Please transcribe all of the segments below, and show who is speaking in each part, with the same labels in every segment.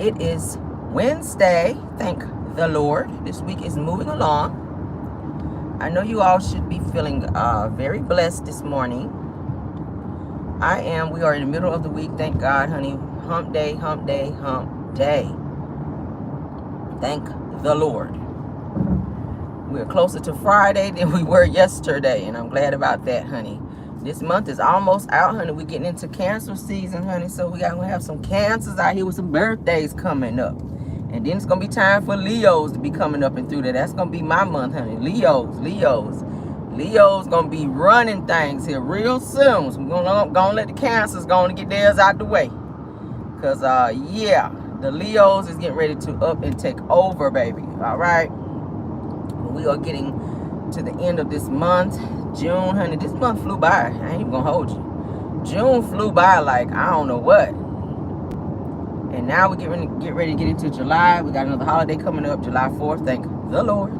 Speaker 1: It is Wednesday. Thank the Lord. This week is moving along. I know you all should be feeling very blessed this morning. I am. We are in the middle of the week. Thank God, honey. Hump day, hump day, hump day. Thank the Lord. We're closer to Friday than we were yesterday, and I'm glad about that, honey. This month is almost out, honey. We're getting into Cancer season, honey. So gonna have some Cancers out here with some birthdays coming up. And then it's gonna be time for Leos to be coming up and through there. That's gonna be my month, honey. Leo's gonna be running things here real soon. So we're gonna let the Cancers go and get theirs out the way. Cause yeah, the Leos is getting ready to up and take over, baby. All right. We are getting to the end of this month. June, honey, this month flew by. I ain't even gonna hold you. June flew by like I don't know what. And now we get ready to get into July. We got another holiday coming up, July 4th. Thank the Lord.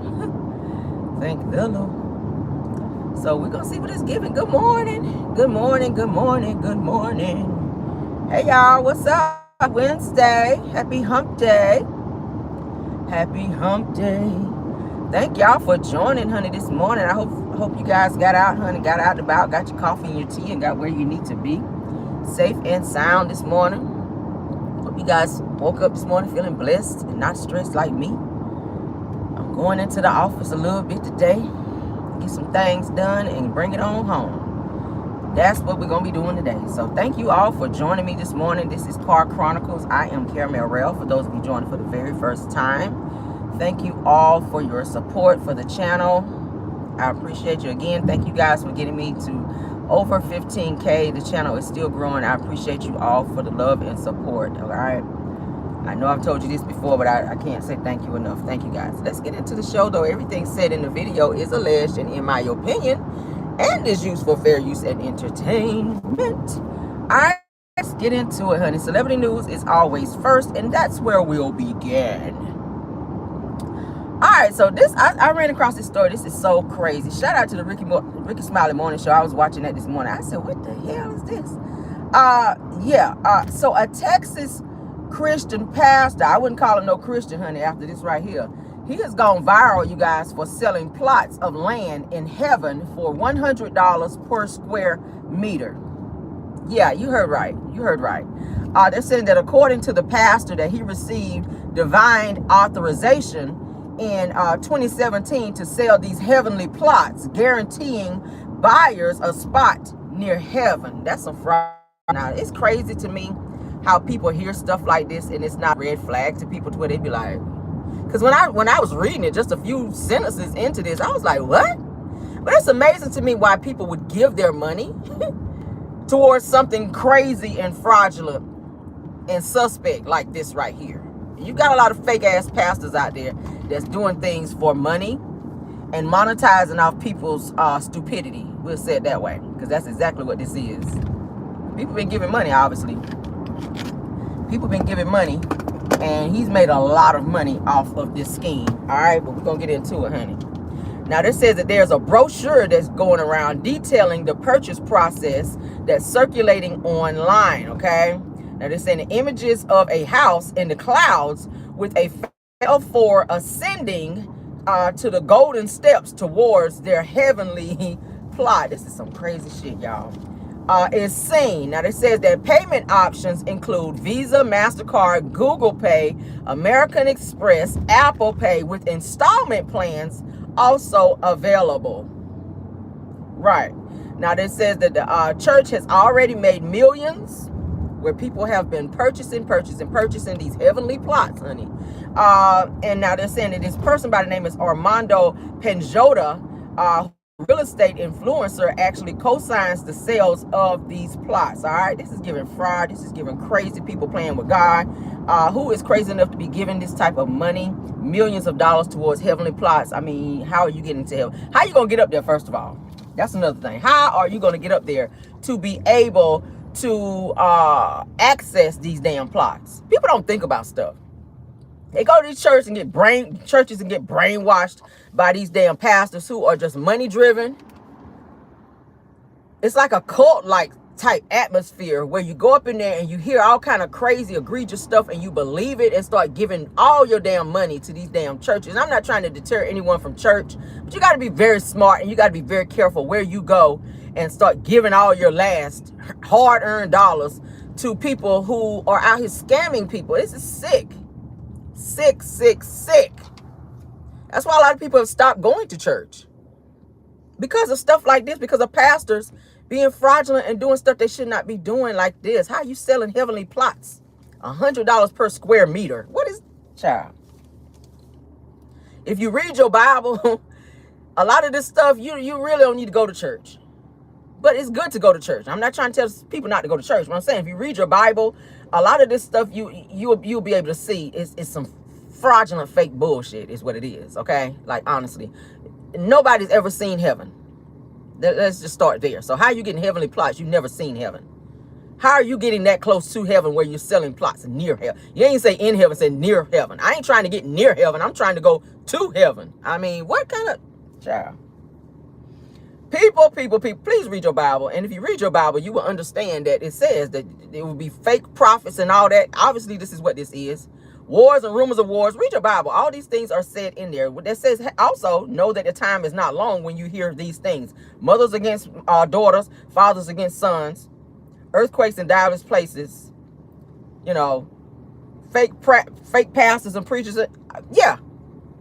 Speaker 1: Thank the Lord. So we're gonna see what it's giving. Good morning. Good morning. Good morning. Good morning. Hey y'all, what's up? Wednesday. Happy hump day. Happy hump day. Thank y'all for joining, honey, this morning. I hope you guys got out, honey, got out and about, got your coffee and your tea, and got where you need to be. Safe and sound this morning. Hope you guys woke up this morning feeling blessed and not stressed like me. I'm going into the office a little bit today, get some things done, and bring it on home. That's what we're going to be doing today. So thank you all for joining me this morning. This is Car Chronicles. I am Rell. For those of you joining for the very first time, thank you all for your support for the channel. I appreciate you again. Thank you guys for getting me to over 15K. The channel is still growing. I appreciate you all for the love and support. All right. I know I've told you this before, but I can't say thank you enough. Thank you guys. Let's get into the show, though. Everything said in the video is alleged and, in my opinion, and is used for fair use and entertainment. All right. Let's get into it, honey. Celebrity news is always first, and that's where we'll begin. All right, so I ran across this story. This is so crazy. Shout out to the Ricky Smiley Morning Show. I was watching that this morning. I said, what the hell is this? So a Texas Christian pastor, I wouldn't call him no Christian, honey, after this right here. He has gone viral, you guys, for selling plots of land in heaven for $100 per square meter. Yeah, you heard right. You heard right. They're saying that according to the pastor, that he received divine authorization in 2017 to sell these heavenly plots, guaranteeing buyers a spot near heaven. That's some fraud. Now, it's crazy to me how people hear stuff like this and it's not red flag to people to where they be like, because when I was reading it, just a few sentences into this, I was like, what? But it's amazing to me why people would give their money towards something crazy and fraudulent and suspect like this right here. You got a lot of fake ass pastors out there that's doing things for money and monetizing off people's stupidity. We'll say it that way, because that's exactly what this is. People been giving money, obviously. People been giving money, and he's made a lot of money off of this scheme. All right, but we're gonna get into it, honey. Now, this says that there's a brochure that's going around detailing the purchase process that's circulating online. Okay. Now, they're saying the images of a house in the clouds with a for ascending to the golden steps towards their heavenly plot. This is some crazy shit, y'all. Is seen. Now, it says that payment options include Visa, MasterCard, Google Pay, American Express, Apple Pay, with installment plans also available. Right. Now, it says that the church has already made millions, where people have been purchasing these heavenly plots, honey. And now they're saying that this person by the name is Armando Penjota, real estate influencer, actually co-signs the sales of these plots. All right, this is giving fraud. This is giving crazy people playing with God. Who is crazy enough to be giving this type of money, millions of dollars, towards heavenly plots? I mean, how are you getting to heaven? How are you gonna get up there, first of all? That's another thing. How are you gonna get up there to be able to access these damn plots? People don't think about stuff. They go to these churches and get brainwashed by these damn pastors who are just money driven. It's like a cult like type atmosphere where you go up in there and you hear all kind of crazy, egregious stuff and you believe it and start giving all your damn money to these damn churches. And I'm not trying to deter anyone from church, but you got to be very smart and you got to be very careful where you go and start giving all your last hard-earned dollars to people who are out here scamming people. This is sick. Sick, sick, sick. That's why a lot of people have stopped going to church. Because of stuff like this, because of pastors being fraudulent and doing stuff they should not be doing like this. How are you selling heavenly plots? $100 per square meter. What is, child? If you read your Bible, a lot of this stuff, you really don't need to go to church. But it's good to go to church. I'm not trying to tell people not to go to church. But I'm saying if you read your Bible, a lot of this stuff you'll be able to see is some fraudulent fake bullshit is what it is. Okay? Like, honestly. Nobody's ever seen heaven. Let's just start there. So how are you getting heavenly plots? You've never seen heaven. How are you getting that close to heaven where you're selling plots near heaven? You ain't say in heaven, say near heaven. I ain't trying to get near heaven. I'm trying to go to heaven. I mean, what kind of child? People, please read your Bible. And if you read your Bible, you will understand that it says that there will be fake prophets and all that. Obviously, this is what this is. Wars and rumors of wars. Read your Bible. All these things are said in there. That says also know that the time is not long when you hear these things. Mothers against daughters, fathers against sons, earthquakes in diverse places. You know, fake pastors and preachers. Yeah,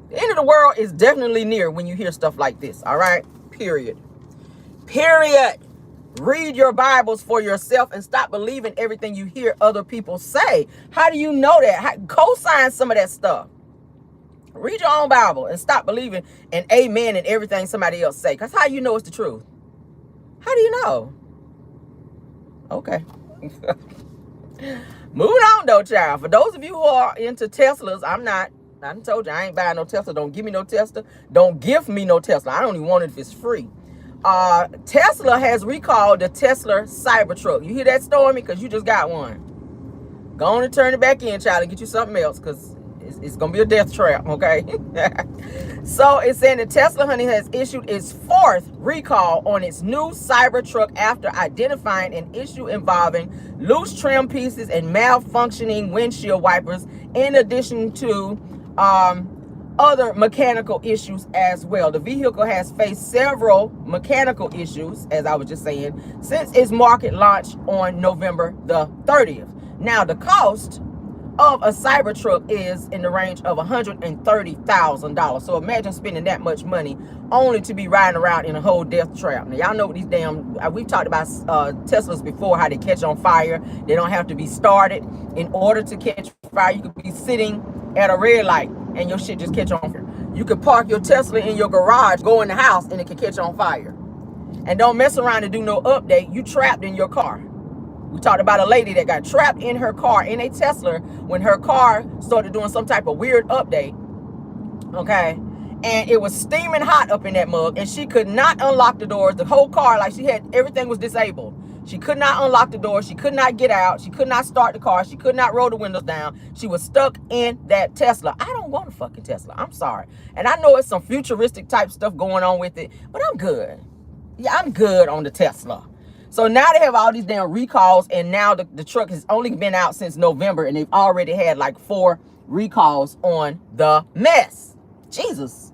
Speaker 1: the end of the world is definitely near when you hear stuff like this. All right, period. Read your Bibles for yourself and stop believing everything you hear other people say. How do you know that? Co-sign some of that stuff. Read your own Bible and stop believing an amen and everything somebody else say. Because how you know it's the truth? How do you know? Okay. Moving on though, child. For those of you who are into Teslas, I'm not. I told you I ain't buying no Tesla. Don't give me no Tesla. Don't give me no Tesla. I don't even want it if it's free. Tesla has recalled the Tesla Cybertruck. You hear that, Stormy? Because you just got one. Go on and turn it back in, child, and get you something else, because it's going to be a death trap, okay? So it's saying that Tesla, honey, has issued its 4th recall on its new Cybertruck after identifying an issue involving loose trim pieces and malfunctioning windshield wipers, in addition to other mechanical issues as well. The vehicle has faced several mechanical issues, as I was just saying, since its market launch on November the 30th. Now, the cost of a Cybertruck is in the range of $130,000. So imagine spending that much money only to be riding around in a whole death trap. Now, y'all know what these damn, we've talked about Teslas before, how they catch on fire. They don't have to be started. In order to catch fire, you could be sitting at a red light and your shit just catch on fire. You could park your Tesla in your garage, go in the house, and it can catch on fire. And don't mess around and do no update. You trapped in your car. We talked about a lady that got trapped in her car, in a Tesla, when her car started doing some type of weird update. Okay? And it was steaming hot up in that mug, and she could not unlock the doors. The whole car, like she had, everything was disabled. She could not unlock the door. She could not get out. She could not start the car. She could not roll the windows down. She was stuck in that Tesla. I don't want a fucking Tesla. I'm sorry. And I know it's some futuristic type stuff going on with it, but I'm good. Yeah, I'm good on the Tesla. So now they have all these damn recalls, and now the truck has only been out since November, and they've already had like 4 recalls on the mess. Jesus.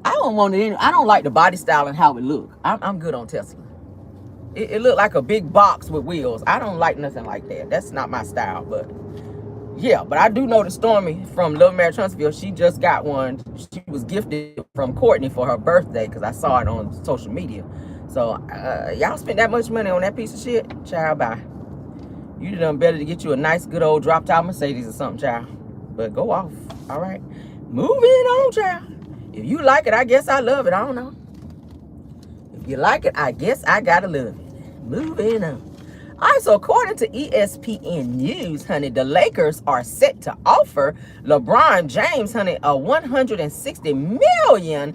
Speaker 1: I don't want it. I don't like the body style and how it look. I'm good on Tesla. It looked like a big box with wheels. I don't like nothing like that. That's not my style. But yeah, but I do know the Stormy from Little Mary Huntsville. She just got one. She was gifted from Courtney for her birthday, because I saw it on social media. So y'all spent that much money on that piece of shit? Child, bye. You done better to get you a nice, good old drop-top Mercedes or something, child. But go off. All right. Moving on, child. If you like it, I guess I love it. I don't know. If you like it, I guess I gotta love it. Moving on. All right, so according to ESPN News, honey, the Lakers are set to offer LeBron James, honey, a $160 million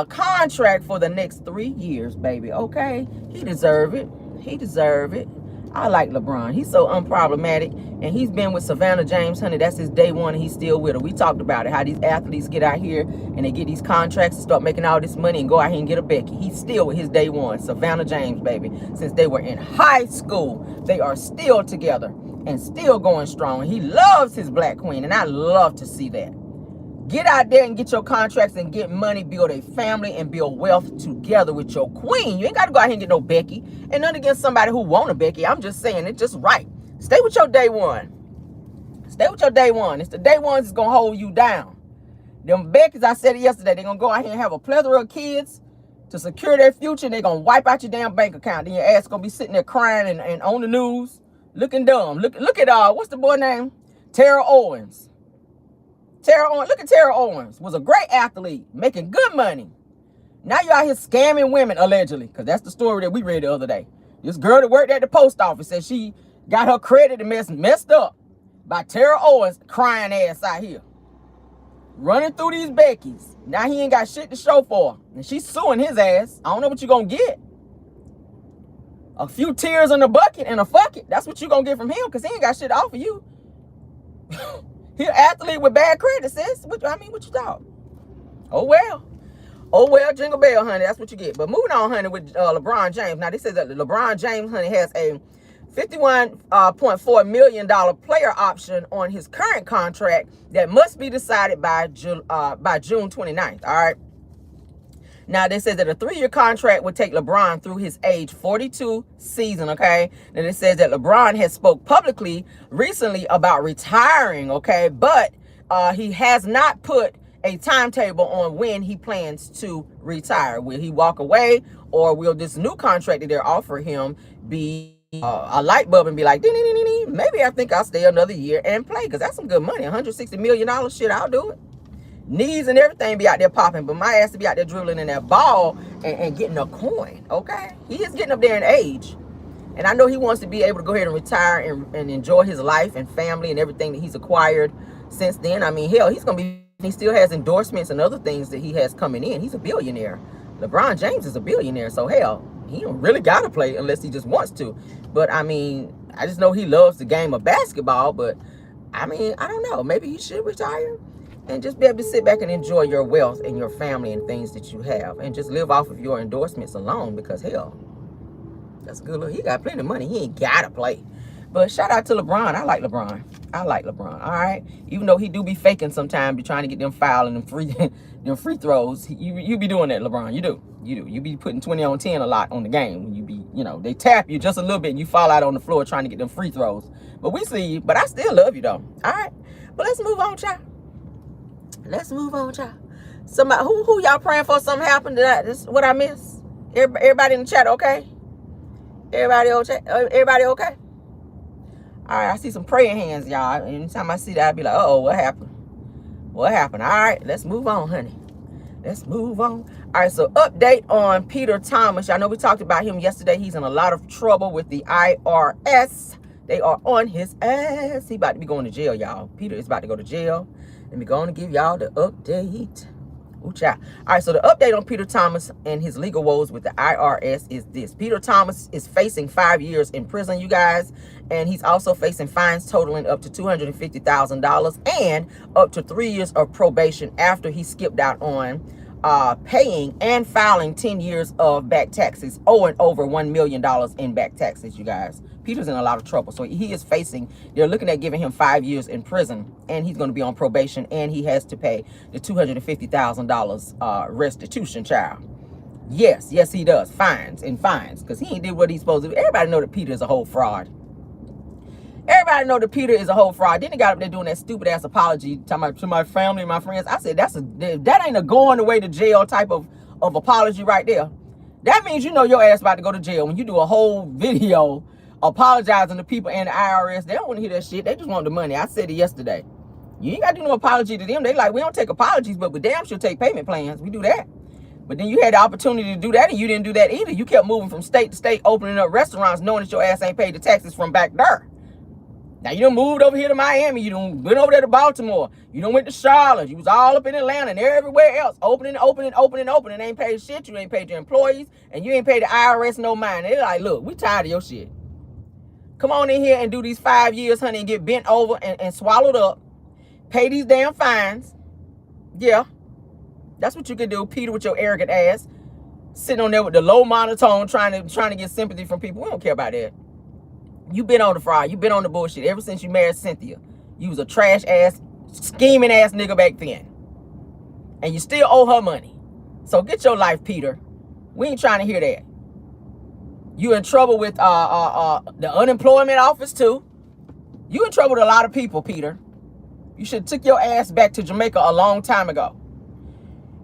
Speaker 1: contract for the next 3 years, baby. Okay, he deserve it. He deserve it. I like LeBron. He's so unproblematic. And he's been with Savannah James, honey. That's his day one, and he's still with her. We talked about it, how these athletes get out here and they get these contracts and start making all this money and go out here and get a Becky. He's still with his day one, Savannah James, baby. Since they were in high school, they are still together and still going strong. He loves his black queen, and I love to see that. Get out there and get your contracts and get money, build a family, and build wealth together with your queen. You ain't got to go out here and get no Becky. And none against somebody who want a Becky. I'm just saying, it's just right. Stay with your day one. Stay with your day one. It's the day ones that's going to hold you down. Them Beckys, I said it yesterday, they're going to go out here and have a plethora of kids to secure their future. And they're going to wipe out your damn bank account. Then your ass going to be sitting there crying and on the news, looking dumb. Look at, what's the boy name? Terrell Owens. Look at Terrell Owens. Was a great athlete, making good money. Now you out here scamming women, allegedly. Because that's the story that we read the other day. This girl that worked at the post office said she got her credit messed up by Terrell Owens crying ass out here. Running through these Beckys. Now he ain't got shit to show for her. And she's suing his ass. I don't know what you're going to get. A few tears in the bucket and a fuck it. That's what you're going to get from him because he ain't got shit to offer you. He an athlete with bad credit, sis. What you thought? Oh, well, jingle bell, honey. That's what you get. But moving on, honey, with LeBron James. Now, this says that LeBron James, honey, has a $51.4 million player option on his current contract that must be decided by June 29th, all right? Now, they says that a 3-year contract would take LeBron through his age 42 season, okay? And it says that LeBron has spoke publicly recently about retiring, okay? But he has not put a timetable on when he plans to retire. Will he walk away, or will this new contract that they're offering him be a light bulb and be like, maybe I think I'll stay another year and play, because that's some good money. $160 million, shit, I'll do it. Knees and everything be out there popping, but my ass to be out there dribbling in that ball and getting a coin, okay? He is getting up there in age. And I know he wants to be able to go ahead and retire and enjoy his life and family and everything that he's acquired since then. I mean, hell, he still has endorsements and other things that he has coming in. He's a billionaire. LeBron James is a billionaire, so hell, he don't really got to play unless he just wants to. But, I mean, I just know he loves the game of basketball, but, I mean, I don't know. Maybe he should retire and just be able to sit back and enjoy your wealth and your family and things that you have and just live off of your endorsements alone because, hell, that's good. He got plenty of money. He ain't got to play. But shout out to LeBron. I like LeBron. All right. Even though he do be faking sometimes, be trying to get them foul and them free throws. You be doing that, LeBron. You do. You be putting 20 on 10 a lot on the game. When you be, they tap you just a little bit and you fall out on the floor trying to get them free throws. But we see you. But I still love you though. All right. But let's move on, child. Somebody who y'all praying for something happened to that? This is what I miss. Everybody in the chat, okay? Everybody okay? All right, I see some praying hands, y'all. Anytime I see that, I be like, uh-oh, what happened? All right, let's move on, honey. All right, so update on Peter Thomas. Y'all know we talked about him yesterday. He's in a lot of trouble with the IRS. They are on his ass. He about to be going to jail, y'all. Peter is about to go to jail. Let me go on and give y'all the update. Ooh, child. All right, so the update on Peter Thomas and his legal woes with the IRS is this. Peter Thomas is facing 5 years in prison, you guys. And he's also facing fines totaling up to $250,000 and up to 3 years of probation after he skipped out on paying and filing 10 years of back taxes, owing over $1 million in back taxes, you guys. Peter's in a lot of trouble. So he is they're looking at giving him 5 years in prison, and he's going to be on probation, and he has to pay the $250,000 restitution, child. Yes, he does. Fines, because he ain't did what he's supposed to do. Everybody know that Peter is a whole fraud. Then he got up there doing that stupid ass apology to my family and my friends. I said, that ain't a going away to jail type of apology right there. That means your ass about to go to jail when you do a whole video apologizing to people and the IRS. They don't want to hear that shit. They just want the money. I said it yesterday. You ain't got to do no apology to them. They like, we don't take apologies, but we damn sure take payment plans. We do that. But then you had the opportunity to do that, and you didn't do that either. You kept moving from state to state, opening up restaurants, knowing that your ass ain't paid the taxes from back there. Now, you done moved over here to Miami. You done went over there to Baltimore. You done went to Charlotte. You was all up in Atlanta and everywhere else. Opening. Ain't paid shit. You ain't paid your employees, and you ain't paid the IRS no mind. They're like, look, we tired of your shit. Come on in here and do these 5 years, honey, and get bent over and swallowed up. Pay these damn fines. Yeah. That's what you can do, Peter, with your arrogant ass. Sitting on there with the low monotone trying to get sympathy from people. We don't care about that. You been on the fraud. You been on the bullshit ever since you married Cynthia. You was a trash ass, scheming ass nigga back then. And you still owe her money. So get your life, Peter. We ain't trying to hear that. You in trouble with the unemployment office too. You in trouble with a lot of people, Peter. You should have took your ass back to Jamaica a long time ago.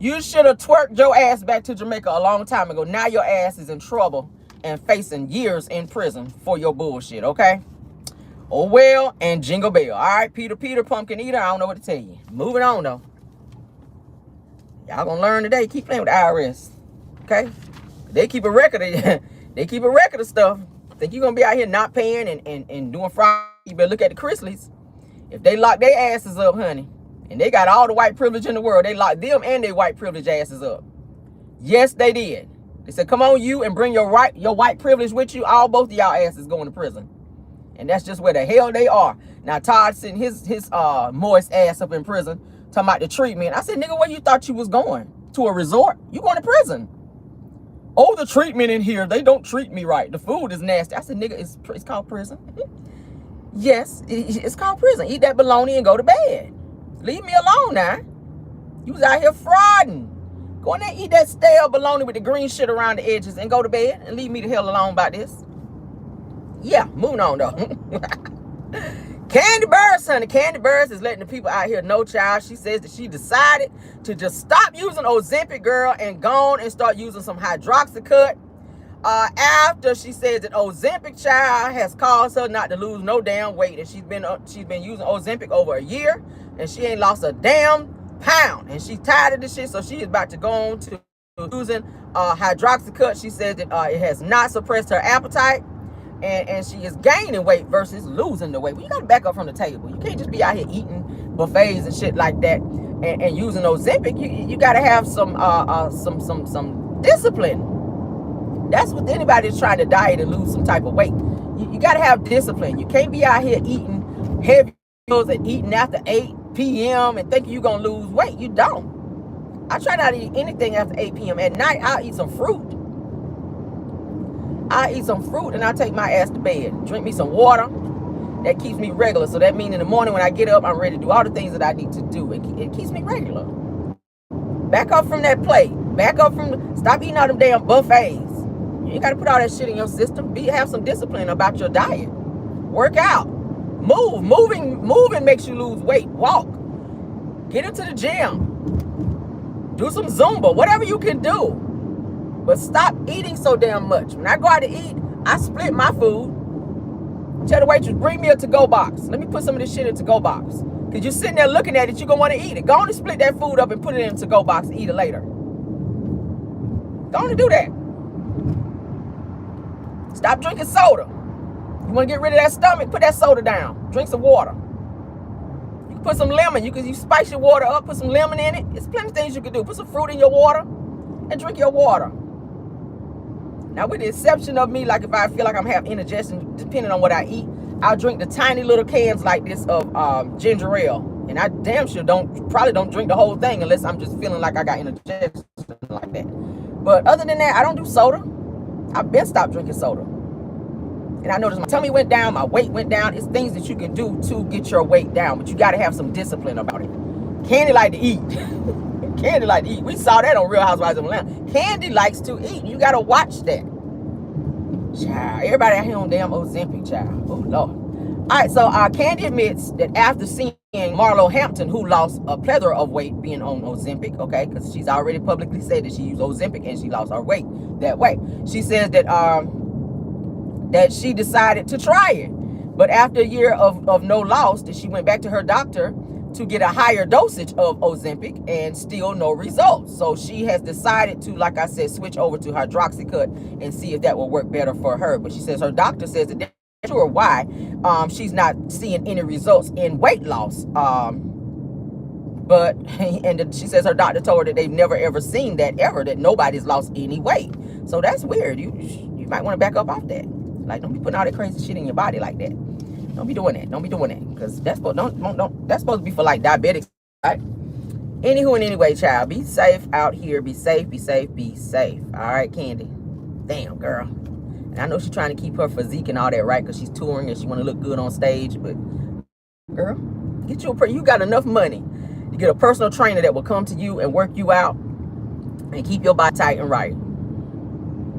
Speaker 1: You should have twerked your ass back to Jamaica a long time ago. Now your ass is in trouble and facing years in prison for your bullshit, okay? Oh well, and jingle bell. All right, Peter, pumpkin eater. I don't know what to tell you. Moving on though. Y'all gonna learn today. Keep playing with the IRS, okay? They keep a record of they keep a record of stuff. Think you gonna be out here not paying and doing fraud? You better look at the Chrisleys. If they lock their asses up, honey, and they got all the white privilege in the world, they locked them and their white privilege asses up. Yes, they did. They said, come on, you, and bring your white privilege with you. Both of y'all asses going to prison. And that's just where the hell they are. Now, Todd sitting his moist ass up in prison, talking about the treatment. I said, nigga, where you thought you was going? To a resort? You going to prison? Oh, the treatment in here, they don't treat me right. The food is nasty. I said, nigga, it's called prison. Yes, it's called prison. Eat that bologna and go to bed. Leave me alone now. You was out here frauding. Go in there and eat that stale bologna with the green shit around the edges and go to bed and leave me the hell alone about this. Yeah, moving on though. Candy Burrs, honey. Candy Burrs is letting the people out here know, child. She says that she decided to just stop using Ozempic, girl, and go on and start using some hydroxycut. After she says that Ozempic, child, has caused her not to lose no damn weight, and she's been using Ozempic over a year, and she ain't lost a damn pound, and she's tired of this shit, so she is about to go on to using hydroxycut. She says that it has not suppressed her appetite, and she is gaining weight versus losing the weight. Well, you gotta back up from the table. You can't just be out here eating buffets and shit like that and using Ozempic. You gotta have some discipline. That's what anybody that's trying to diet and lose some type of weight. You got to have discipline. You can't be out here eating heavy meals and eating after 8 p.m. and thinking you're going to lose weight. You don't. I try not to eat anything after 8 p.m. At night, I'll eat some fruit. I'll eat some fruit and I'll take my ass to bed. Drink me some water. That keeps me regular. So that means in the morning when I get up, I'm ready to do all the things that I need to do. It keeps me regular. Back up from that plate. Stop eating all them damn buffets. You got to put all that shit in your system. Have some discipline about your diet. Work out. Moving makes you lose weight. Walk. Get into the gym. Do some Zumba. Whatever you can do. But stop eating so damn much. When I go out to eat, I split my food. Tell the waitress, bring me a to-go box. Let me put some of this shit in a to-go box. Because you're sitting there looking at it, you're going to want to eat it. Go on and split that food up and put it in a to-go box and eat it later. Go on and do that. Stop drinking soda. You want to get rid of that stomach? Put that soda down. Drink some water. You can put some lemon. You spice your water up. Put some lemon in it. There's plenty of things you can do. Put some fruit in your water and drink your water. Now, with the exception of me, like if I feel like I'm having indigestion, depending on what I eat, I'll drink the tiny little cans like this of ginger ale. And I damn sure probably don't drink the whole thing unless I'm just feeling like I got indigestion like that. But other than that, I don't do soda. I've been stopped drinking soda. And I noticed my tummy went down, my weight went down. It's things that you can do to get your weight down, but you got to have some discipline about it. Candy like to eat. Candy like to eat. We saw that on Real Housewives of Atlanta. Candy likes to eat. You got to watch that. Child, everybody out here on damn Ozempic, child. Oh, Lord. All right, so Candy admits that after seeing Marlo Hampton, who lost a plethora of weight being on Ozempic, okay, because she's already publicly said that she used Ozempic and she lost her weight that way. She says that that she decided to try it. But after a year of no loss, that she went back to her doctor to get a higher dosage of Ozempic and still no results. So she has decided to, like I said, switch over to hydroxycut and see if that will work better for her. But she says her doctor says that they're not sure why she's not seeing any results in weight loss. She says her doctor told her that they've never ever seen that ever, that nobody's lost any weight. So that's weird. You might want to back up off that. Like, don't be putting all that crazy shit in your body like that. Don't be doing that. Don't be doing that. Because that's supposed that's supposed to be for like diabetics, right? Anywho and anyway, child, be safe out here. Be safe, be safe, be safe. All right, Candy. Damn, girl. And I know she's trying to keep her physique and all that right because she's touring and she want to look good on stage. But, girl, get you you got enough money to get a personal trainer that will come to you and work you out and keep your body tight and right.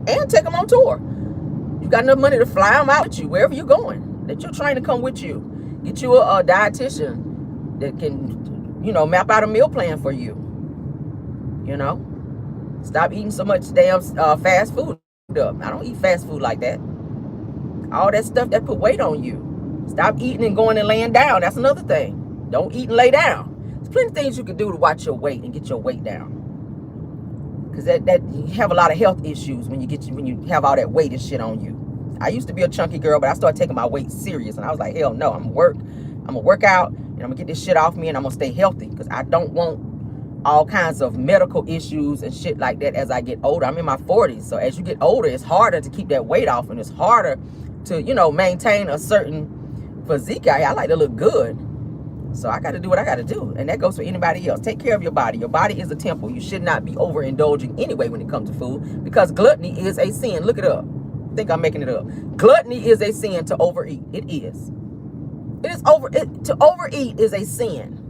Speaker 1: And take them on tour. You got enough money to fly them out with you wherever you're going. Let your trainer come with you. Get you a dietitian that can, you know, map out a meal plan for you. You know, stop eating so much damn fast food up. I don't eat fast food like that. All that stuff that put weight on you. Stop eating and going and laying down. That's another thing. Don't eat and lay down. There's plenty of things you can do to watch your weight and get your weight down. Because that you have a lot of health issues when you have all that weight and shit on you. I used to be a chunky girl, but I started taking my weight serious, and I was like, hell no, I'm gonna work out, and I'm gonna get this shit off me, and I'm gonna stay healthy because I don't want all kinds of medical issues and shit like that as I get older. I'm in my 40s, so as you get older, it's harder to keep that weight off, and it's harder to, you know, maintain a certain physique out here. I like to look good. So I got to do what I got to do. And that goes for anybody else. Take care of your body. Your body is a temple. You should not be overindulging anyway when it comes to food, because gluttony is a sin. Look it up. I think I'm making it up. Gluttony is a sin to overeat. It is. To overeat is a sin.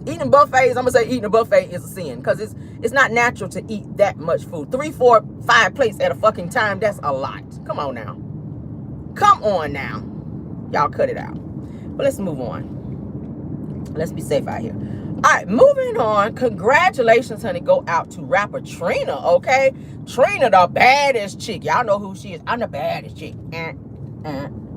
Speaker 1: Eating buffets, I'm going to say eating a buffet is a sin because it's not natural to eat that much food. 3, 4, 5 plates at a fucking time, that's a lot. Come on now. Come on now. Y'all cut it out. But let's move on. Let's be safe out here. All right, moving on. Congratulations, honey, go out to rapper Trina, okay? Trina, the baddest chick. Y'all know who she is. I'm the baddest chick.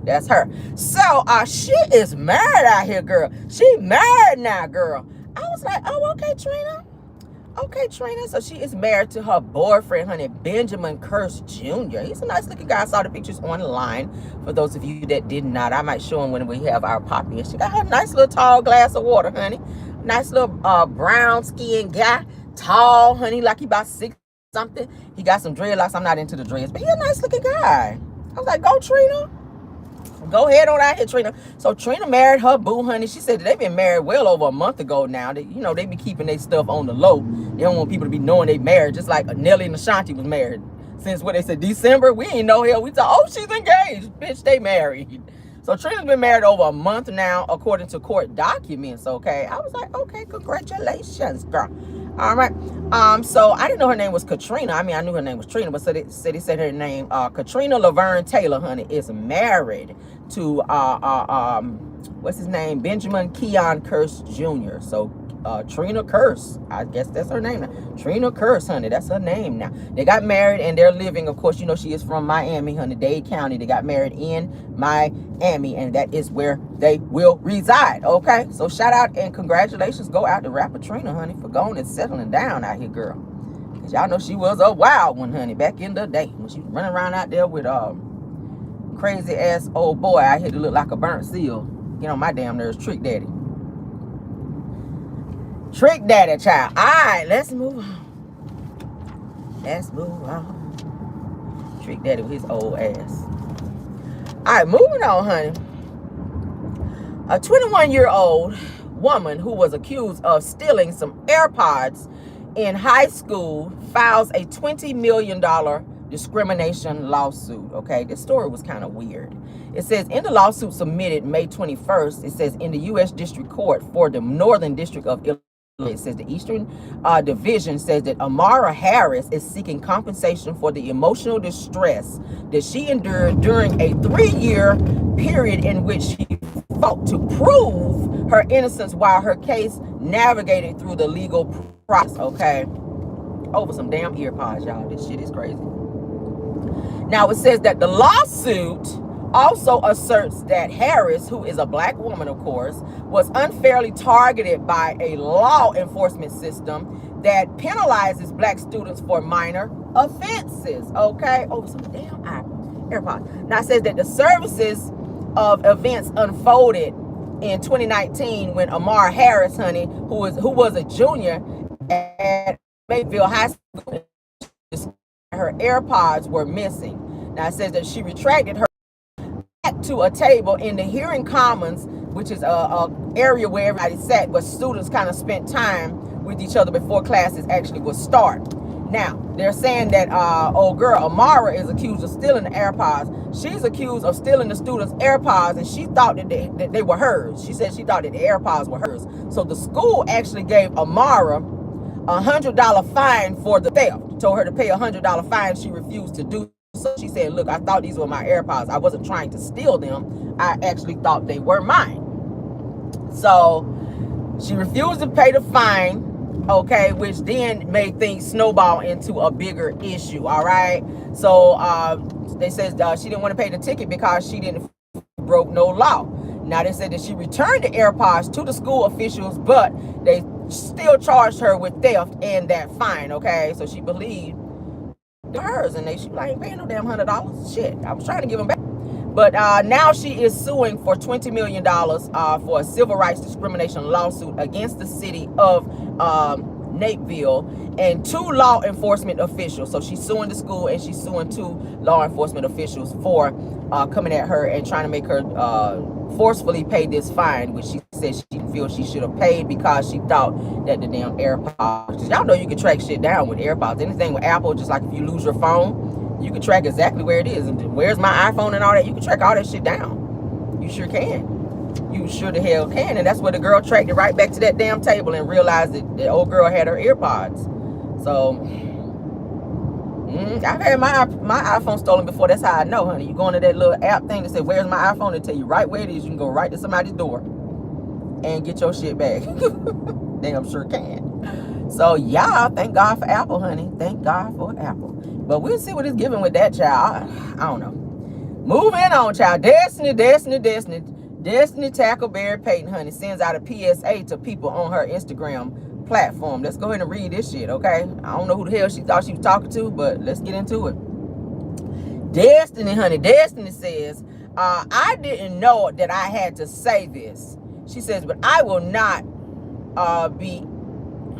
Speaker 1: That's her. So, she is married out here, girl. She married now, girl. I was like, oh, okay, Trina. Okay, Trina. So she is married to her boyfriend, honey, Benjamin Curse Jr. He's a nice looking guy. I saw the pictures online. For those of you that did not, I might show him when we have our poppy. And she got her nice little tall glass of water, honey. Nice little brown skinned guy. Tall, honey, like he about 6 something. He got some dreadlocks. I'm not into the dreads, but he's a nice looking guy. I was like, go, Trina. Go ahead on out here, Trina. So Trina married her boo, honey. She said that they've been married well over a month ago now. They, you know, they be keeping their stuff on the low. They don't want people to be knowing they married, just like Nelly and Ashanti was married. Since what they said, December, we ain't know hell. We thought, oh, she's engaged. Bitch, they married. So Trina's been married over a month now, according to court documents, okay? I was like, okay, congratulations, girl. All right. So I didn't know her name was Katrina. I mean, I knew her name was Trina, but so they said her name, Katrina Laverne Taylor, honey, is married to, what's his name? Benjamin Keon Curse Jr. So, Trina Curse, I guess that's her name now. Trina Curse, honey, that's her name now. They got married and they're living, of course, you know, she is from Miami, honey, Dade County. They got married in Miami, and that is where they will reside, okay? So shout out and congratulations go out to rapper Trina, honey, for going and settling down out here, girl. Because y'all know she was a wild one, honey, back in the day when she was running around out there with crazy ass old boy out here to look like a burnt seal. Get on my damn nerves, Trick Daddy. Trick Daddy, child. All right, let's move on. Let's move on. Trick Daddy with his old ass. All right, moving on, honey. A 21-year-old woman who was accused of stealing some AirPods in high school files a $20 million discrimination lawsuit. Okay, this story was kind of weird. It says in the lawsuit submitted May 21st, it says in the U.S. District Court for the Northern District of Illinois, it says the Eastern Division says that Amara Harris is seeking compensation for the emotional distress that she endured during a 3-year period in which she fought to prove her innocence while her case navigated through the legal process. Okay, over some damn earpods, y'all. This shit is crazy. Now it says that the lawsuit also asserts that Harris, who is a black woman, of course, was unfairly targeted by a law enforcement system that penalizes black students for minor offenses. Okay, over some damn AirPods. Now it says that the services of events unfolded in 2019 when Amara Harris, honey, who was a junior at Mayville High School, her AirPods were missing. Now it says that she retracted her back to a table in the hearing commons, which is a area where everybody sat, but students kind of spent time with each other before classes actually would start. Now, they're saying that old girl, Amara, is accused of stealing the AirPods. She's accused of stealing the students' AirPods, and she thought that they were hers. She said she thought that the AirPods were hers. So the school actually gave Amara a $100 fine for the theft. Told her to pay a $100 fine. She refused to do so. She said, look, I thought these were my AirPods. I wasn't trying to steal them. I actually thought they were mine. So she refused to pay the fine. Okay, which then made things snowball into a bigger issue. All right, so they said she didn't want to pay the ticket because she didn't broke no law. Now they said that she returned the AirPods to the school officials, but they still charged her with theft and that fine. Okay, so she believed hers, and she like, ain't paying no damn $100. Shit, I was trying to give them back. But now she is suing for $20 million for a civil rights discrimination lawsuit against the city of Napeville and 2 law enforcement officials. So she's suing the school and she's suing 2 law enforcement officials for coming at her and trying to make her forcefully pay this fine, which she said she didn't feel she should have paid because she thought that the damn AirPods. Y'all know you can track shit down with AirPods. Anything with Apple, just like if you lose your phone, you can track exactly where it is. And where's my iPhone and all that? You can track all that shit down. You sure can. You sure the hell can. And that's where the girl tracked it right back to that damn table and realized that the old girl had her AirPods. So, I've had my iPhone stolen before. That's how I know, honey. You go into that little app thing that says, where's my iPhone? They tell you right where it is. You can go right to somebody's door and get your shit back. Damn sure can. So, y'all, thank God for Apple, honey. Thank God for Apple. But we'll see what it's giving with that, child. I don't know. Moving on, child. Destiny Tackleberry Payton, honey, sends out a PSA to people on her Instagram platform. Let's go ahead and read this shit, okay? I don't know who the hell she thought she was talking to, but let's get into it. Destiny, honey. Destiny says, I didn't know that I had to say this. She says, but I will not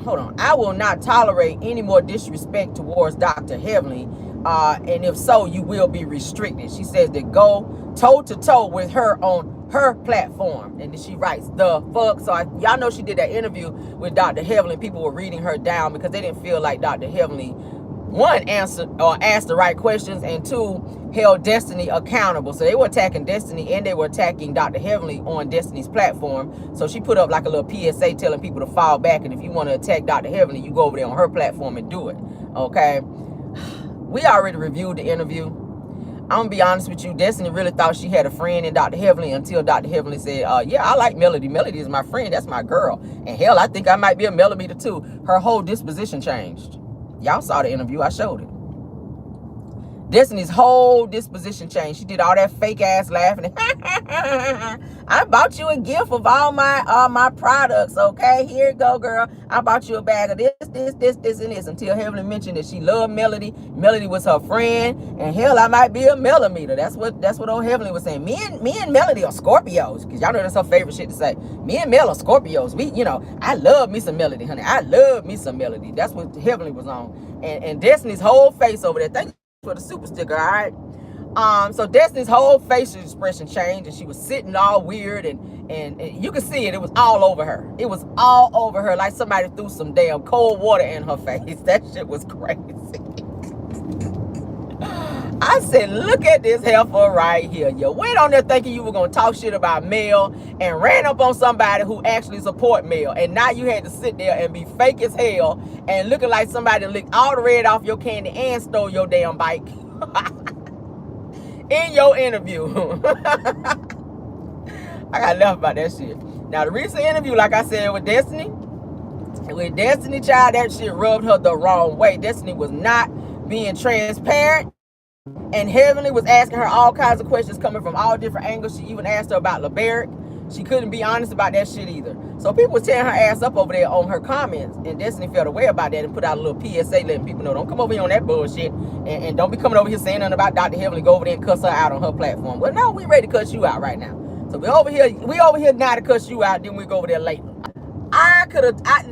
Speaker 1: I will not tolerate any more disrespect towards Dr. Heavenly. And if so, you will be restricted. She says to go toe to toe with her on her platform. And then she writes, the fuck. So y'all know she did that interview with Dr. Heavenly. People were reading her down because they didn't feel like Dr. Heavenly, 1, answered or asked the right questions, and 2, held Destiny accountable. So they were attacking Destiny and they were attacking Dr. Heavenly on Destiny's platform. So she put up like a little PSA telling people to fall back, and if you want to attack Dr. Heavenly, you go over there on her platform and do it. Okay, we already reviewed the interview. I'm gonna be honest with you, Destiny really thought she had a friend in Dr. Heavenly until Dr. Heavenly said, yeah, I like Melody. Melody is my friend. That's my girl. And hell, I think I might be a millimeter too. Her whole disposition changed. Y'all saw the interview. I showed it. Destiny's whole disposition changed. She did all that fake ass laughing. I bought you a gift of all my products. Okay, here you go, girl. I bought you a bag of this, and this. Until Heavenly mentioned that she loved Melody. Melody was her friend, and hell, I might be a millimeter. That's what old Heavenly was saying. Me and Melody are Scorpios, because y'all know that's her favorite shit to say. Me and Mel are Scorpios. I love me some Melody, honey. I love me some Melody. That's what Heavenly was on. And Destiny's whole face over there. Thank you for the super sticker, all right? So Destiny's whole facial expression changed, and she was sitting all weird, and you could see it. It was all over her. It was all over her, like somebody threw some damn cold water in her face. That shit was crazy. I said, look at this heifer right here. You went on there thinking you were going to talk shit about Mel and ran up on somebody who actually support Mel. And now you had to sit there and be fake as hell and looking like somebody licked all the red off your candy and stole your damn bike in your interview. I got laugh about that shit. Now, the recent interview, like I said, with Destiny, child, that shit rubbed her the wrong way. Destiny was not being transparent. And Heavenly was asking her all kinds of questions coming from all different angles. She even asked her about LeBron. She couldn't be honest about that shit either. So people was tearing her ass up over there on her comments. And Destiny felt away about that and put out a little PSA letting people know, don't come over here on that bullshit. And don't be coming over here saying nothing about Dr. Heavenly. Go over there and cuss her out on her platform. Well, no, we ready to cuss you out right now. So we over here now to cuss you out. Then we go over there later.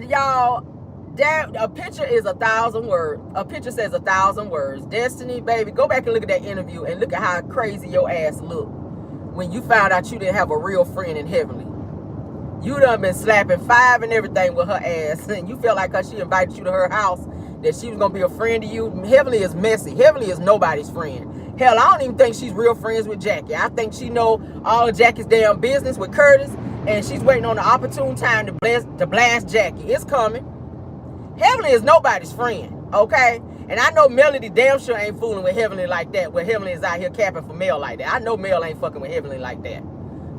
Speaker 1: Y'all, That a picture is 1,000 words. A picture says 1,000 words. Destiny, baby, go back and look at that interview and look at how crazy your ass looked when you found out you didn't have a real friend in Heavenly. You done been slapping 5 and everything with her ass, and you felt like she invited you to her house, that she was gonna be a friend to you. Heavenly is messy. Heavenly is nobody's friend. Hell, I don't even think she's real friends with Jackie. I think she know all of Jackie's damn business with Curtis, and she's waiting on the opportune time to blast Jackie. It's coming. Heavenly is nobody's friend, okay? And I know Melody damn sure ain't fooling with Heavenly like that, when Heavenly is out here capping for Mel like that. I know Mel ain't fucking with Heavenly like that.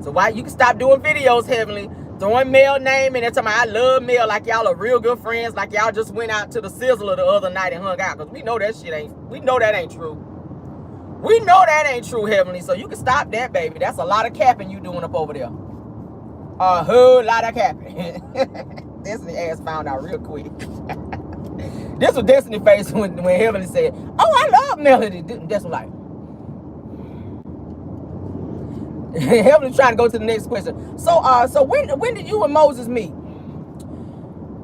Speaker 1: So why you can stop doing videos, Heavenly, throwing Mel name and telling me I love Mel like y'all are real good friends, like y'all just went out to the Sizzler the other night and hung out, because we know that shit ain't, we know that ain't true. We know that ain't true, Heavenly. So you can stop that, baby. That's a lot of capping you doing up over there. A whole lot of capping. Destiny ass found out real quick. This was Destiny face when Heavenly said, "Oh, I love Melody." That's like Heavenly trying to go to the next question. So when did you and Moses meet?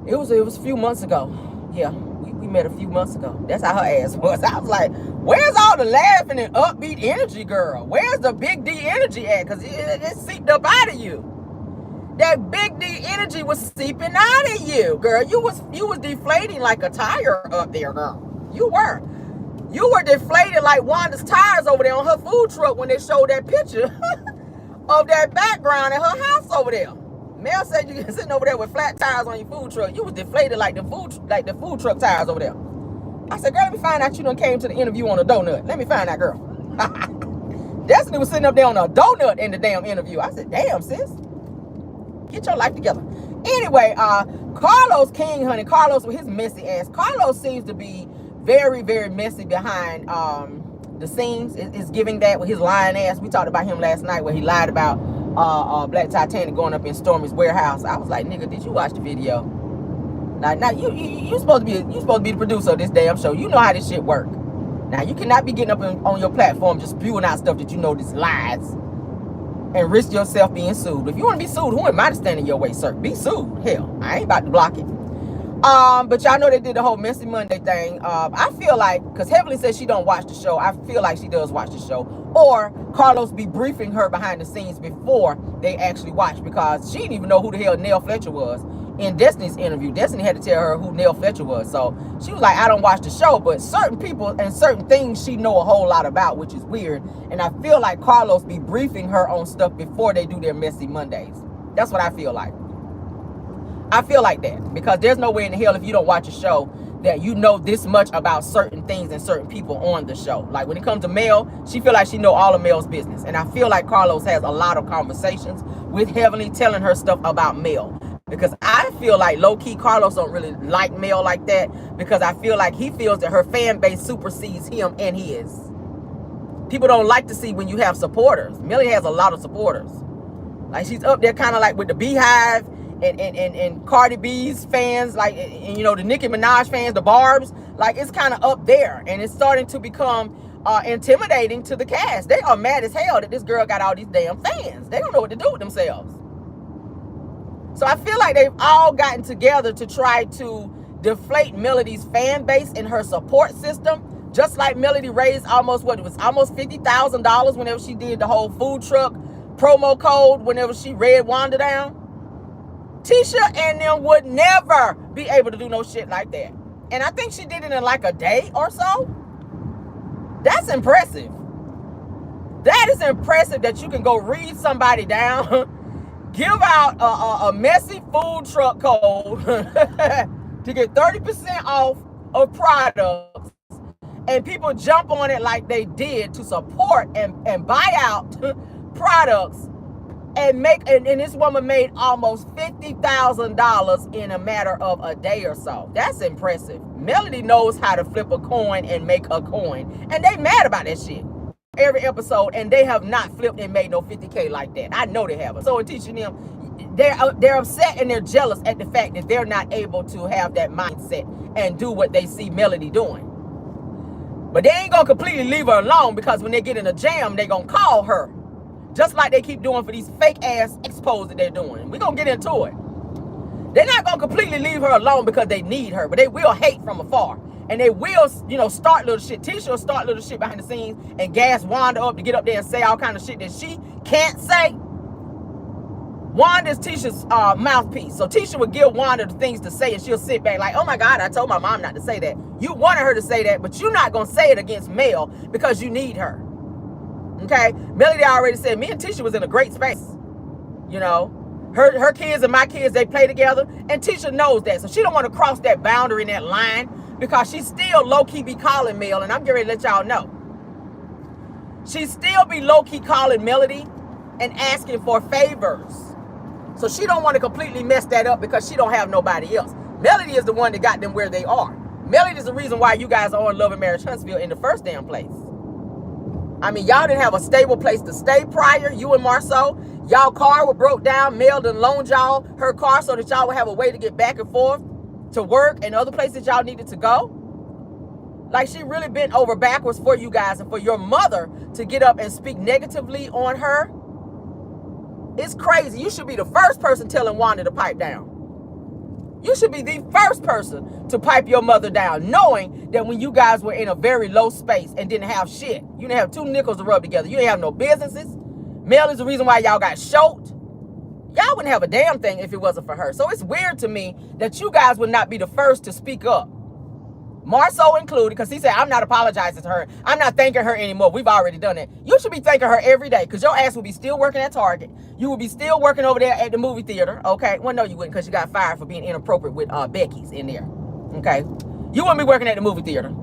Speaker 1: It was a few months ago. Yeah, we met a few months ago. That's how her ass was. I was like, where's all the laughing and upbeat energy, girl? Where's the big D energy at? Because it seeped up out of you. That big D energy was seeping out of you, girl. You was deflating like a tire up there, girl. You were deflated like Wanda's tires over there on her food truck when they showed that picture of that background in her house over there. Mel said you sitting over there with flat tires on your food truck. You was deflated like the food truck tires over there. I said, girl, let me find out you done came to the interview on a donut. Let me find out, girl. Destiny was sitting up there on a donut in the damn interview. I said, damn, sis. Get your life together. Anyway, Carlos King, honey. Carlos with his messy ass. Carlos seems to be very, very messy behind the scenes. It's giving that with his lying ass. We talked about him last night where he lied about Black Titanic going up in Stormy's warehouse. I was like, nigga, did you watch the video? Now you supposed to be the producer of this damn show. You know how this shit work. Now you cannot be getting up on your platform just spewing out stuff that you know is lies and risk yourself being sued. If you want to be sued, who am I to stand in your way, sir? Be sued. Hell, I ain't about to block it. But y'all know they did the whole Messy Monday thing. I feel like, because Heavenly says she don't watch the show, I feel like she does watch the show. Or Carlos be briefing her behind the scenes before they actually watch, because she didn't even know who the hell Nell Fletcher was in Destiny's interview. Destiny had to tell her who Nell Fletcher was. So she was like, I don't watch the show, but certain people and certain things she know a whole lot about, which is weird. And I feel like Carlos be briefing her on stuff before they do their Messy Mondays. That's what I feel like. I feel like that, because there's no way in the hell if you don't watch a show that you know this much about certain things and certain people on the show. Like when it comes to Mel, she feel like she know all of Mel's business. And I feel like Carlos has a lot of conversations with Heavenly telling her stuff about Mel. Because I feel like low-key Carlos don't really like Mel like that, because I feel like he feels that her fan base supersedes him and his. People don't like to see when you have supporters. Millie has a lot of supporters. Like she's up there kind of like with the Beehive and Cardi B's fans, like, and you know, the Nicki Minaj fans, the Barbs. Like it's kind of up there, and it's starting to become intimidating to the cast. They are mad as hell that this girl got all these damn fans. They don't know what to do with themselves. So I feel like they've all gotten together to try to deflate Melody's fan base and her support system. Just like Melody raised almost $50,000 whenever she did the whole food truck promo code, whenever she read Wanda down. Tisha and them would never be able to do no shit like that. And I think she did it in like a day or so. That's impressive. That is impressive that you can go read somebody down, give out a messy food truck code to get 30% off of products, and people jump on it like they did to support and buy out products and make, and this woman made almost $50,000 in a matter of a day or so. That's impressive. Melody knows how to flip a coin and make a coin, and they mad about that shit every episode, and they have not flipped and made no 50K like that. I know they haven't. So in teaching them, they're upset and they're jealous at the fact that they're not able to have that mindset and do what they see Melody doing. But they ain't gonna completely leave her alone, because when they get in a jam, they gonna call her, just like they keep doing for these fake ass expos that they're doing. We're gonna get into it. They're not going to completely leave her alone because they need her, but they will hate from afar. And they will, you know, start little shit. Tisha will start little shit behind the scenes and gas Wanda up to get up there and say all kind of shit that she can't say. Wanda is Tisha's mouthpiece. So Tisha would give Wanda the things to say and she'll sit back like, oh my God, I told my mom not to say that. You wanted her to say that, but you're not going to say it against Mel because you need her. Okay? Melody already said me and Tisha was in a great space. You know? Her kids and my kids, they play together. And Tisha knows that. So she don't want to cross that boundary and that line because she still low-key be calling Mel. And I'm getting ready to let y'all know. She still be low-key calling Melody and asking for favors. So she don't want to completely mess that up because she don't have nobody else. Melody is the one that got them where they are. Melody is the reason why you guys are on Love and Marriage Huntsville in the first damn place. I mean, y'all didn't have a stable place to stay prior, you and Marceau. Y'all car was broke down. Mel done loaned y'all her car so that y'all would have a way to get back and forth to work and other places y'all needed to go. Like, she really bent over backwards for you guys, and for your mother to get up and speak negatively on her. It's crazy. You should be the first person telling Wanda to pipe down. You should be the first person to pipe your mother down, knowing that when you guys were in a very low space and didn't have shit, you didn't have two nickels to rub together. You didn't have no businesses. Mel is the reason why y'all got choked. Y'all wouldn't have a damn thing if it wasn't for her. So it's weird to me that you guys would not be the first to speak up. Marceau included, because he said, I'm not apologizing to her. I'm not thanking her anymore. We've already done it. You should be thanking her every day, because your ass will be still working at Target. You will be still working over there at the movie theater, okay? Well, no, you wouldn't, because you got fired for being inappropriate with Becky's in there, okay? You wouldn't be working at the movie theater.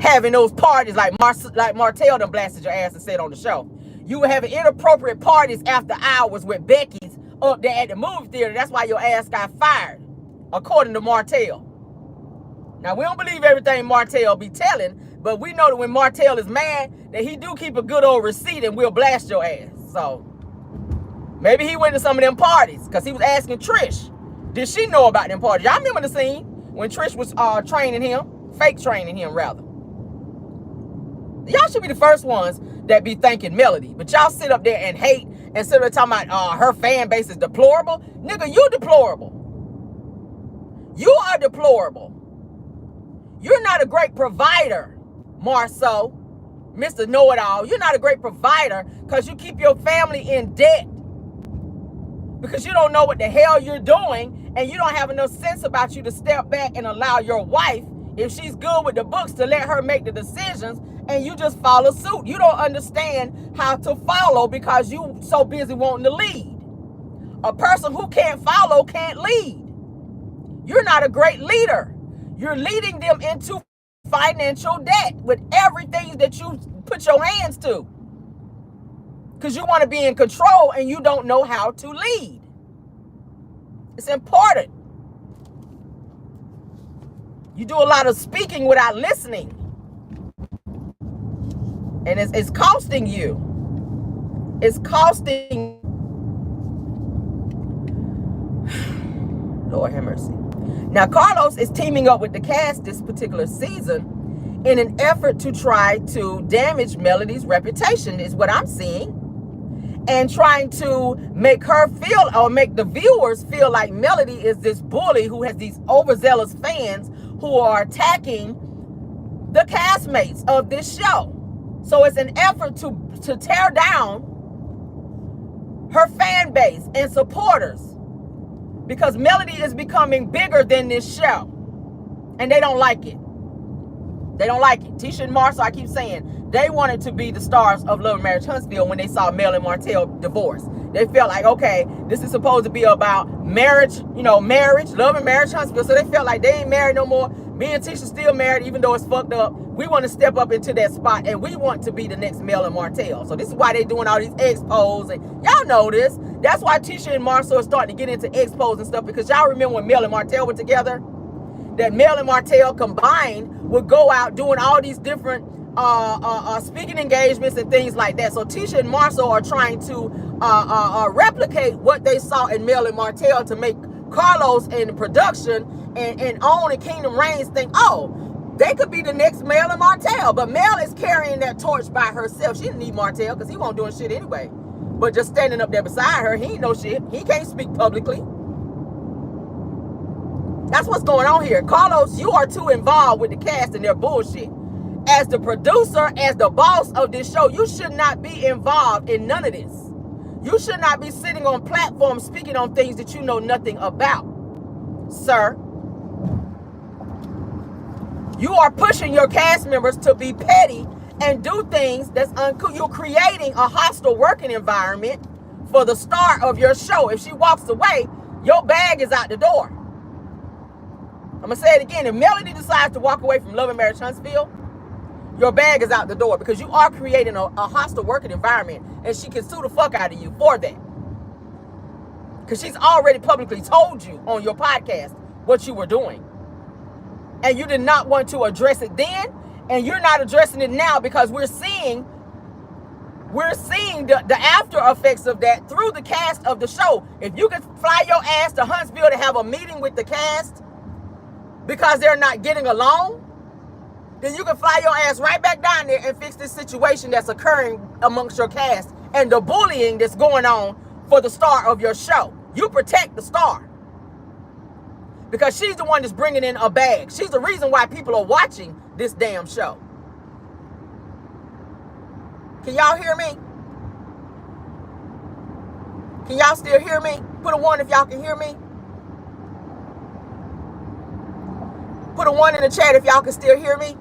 Speaker 1: Having those parties like Martell done blasted your ass and said on the show. You were having inappropriate parties after hours with Becky's up there at the movie theater. That's why your ass got fired, according to Martell. Now, we don't believe everything Martell be telling, but we know that when Martell is mad, that he do keep a good old receipt and will blast your ass. So, maybe he went to some of them parties, because he was asking Trish, did she know about them parties? Y'all remember the scene when Trish was training him, fake training him, rather. Y'all should be the first ones that be thanking Melody, but y'all sit up there and hate and sit there talking about her fan base is deplorable. Nigga, you deplorable. You are deplorable. You're not a great provider, Marceau, Mr. Know-It-All. You're not a great provider because you keep your family in debt. Because you don't know what the hell you're doing, and you don't have enough sense about you to step back and allow your wife, if she's good with the books, to let her make the decisions, and you just follow suit. You don't understand how to follow because you so busy wanting to lead. A person who can't follow can't lead. You're not a great leader. You're leading them into financial debt with everything that you put your hands to. Because you want to be in control and you don't know how to lead. It's important. You do a lot of speaking without listening. And it's costing you. It's costing. Lord have mercy. Now, Carlos is teaming up with the cast this particular season in an effort to try to damage Melody's reputation, is what I'm seeing. And trying to make her feel, or make the viewers feel like Melody is this bully who has these overzealous fans who are attacking the castmates of this show. So it's an effort to tear down her fan base and supporters, because Melody is becoming bigger than this show. And they don't like it. They don't like it. Tisha and Marceau, I keep saying, they wanted to be the stars of Love and Marriage Huntsville when they saw Mel and Martell divorce. They felt like, okay, this is supposed to be about marriage, you know, marriage, Love and Marriage Huntsville. So they felt like they ain't married no more. Me and Tisha still married, even though it's fucked up. We want to step up into that spot, and we want to be the next Mel and Martell. So this is why they doing all these expos, and y'all know this. That's why Tisha and Marceau are starting to get into expos and stuff, because y'all remember when Mel and Martell were together? That Mel and Martell combined would go out doing all these different speaking engagements and things like that. So Tisha and Marceau are trying to replicate what they saw in Mel and Martell to make Carlos and production and OWN and Kingdom Reigns think, oh, they could be the next Mel and Martell. But Mel is carrying that torch by herself. She didn't need Martell because he won't doing shit anyway. But just standing up there beside her, he ain't no shit. He can't speak publicly. That's what's going on here. Carlos, you are too involved with the cast and their bullshit. As the producer, as the boss of this show, you should not be involved in none of this. You should not be sitting on platforms speaking on things that you know nothing about, sir. You are pushing your cast members to be petty and do things that's uncool. You're creating a hostile working environment for the star of your show. If she walks away, your bag is out the door. I'm going to say it again. If Melody decides to walk away from Love and Marriage Huntsville, your bag is out the door because you are creating a hostile working environment, and she can sue the fuck out of you for that. Because she's already publicly told you on your podcast what you were doing. And you did not want to address it then, and you're not addressing it now because we're seeing the after effects of that through the cast of the show. If you could fly your ass to Huntsville to have a meeting with the cast because they're not getting along, then you can fly your ass right back down there and fix this situation that's occurring amongst your cast and the bullying that's going on for the star of your show. You protect the star because she's the one that's bringing in a bag. She's the reason why people are watching this damn show. Can y'all hear me? Can y'all still hear me? Put a 1 if y'all can hear me. Put a 1 in the chat if y'all can still hear me.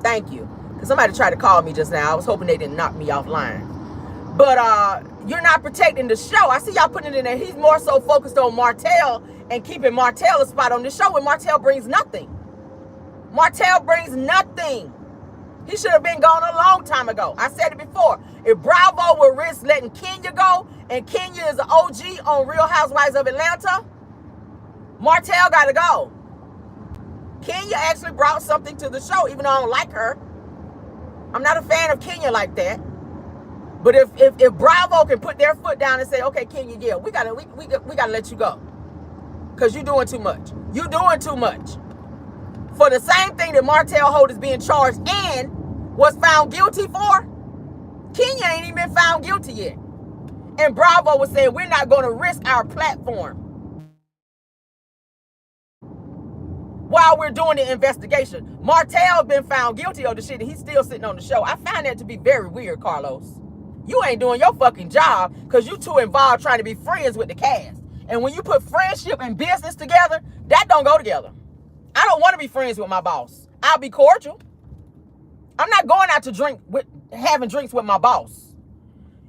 Speaker 1: Thank you. Because somebody tried to call me just now. I was hoping they didn't knock me offline. But you're not protecting the show. I see y'all putting it in there. He's more so focused on Martell and keeping Martell a spot on the show when Martell brings nothing. Martell brings nothing. He should have been gone a long time ago. I said it before. If Bravo would risk letting Kenya go, and Kenya is an OG on Real Housewives of Atlanta, Martell got to go. Kenya actually brought something to the show, even though I don't like her. I'm not a fan of Kenya like that. But if Bravo can put their foot down and say, okay, Kenya, yeah, we gotta let you go. Because you're doing too much. You're doing too much. For the same thing that Martell Holt is being charged and was found guilty for, Kenya ain't even been found guilty yet. And Bravo was saying, we're not going to risk our platform while we're doing the investigation. Martell's been found guilty of the shit and he's still sitting on the show. I find that to be very weird, Carlos. You ain't doing your fucking job because you too involved trying to be friends with the cast. And when you put friendship and business together, that don't go together. I don't want to be friends with my boss. I'll be cordial. I'm not going out to having drinks with my boss.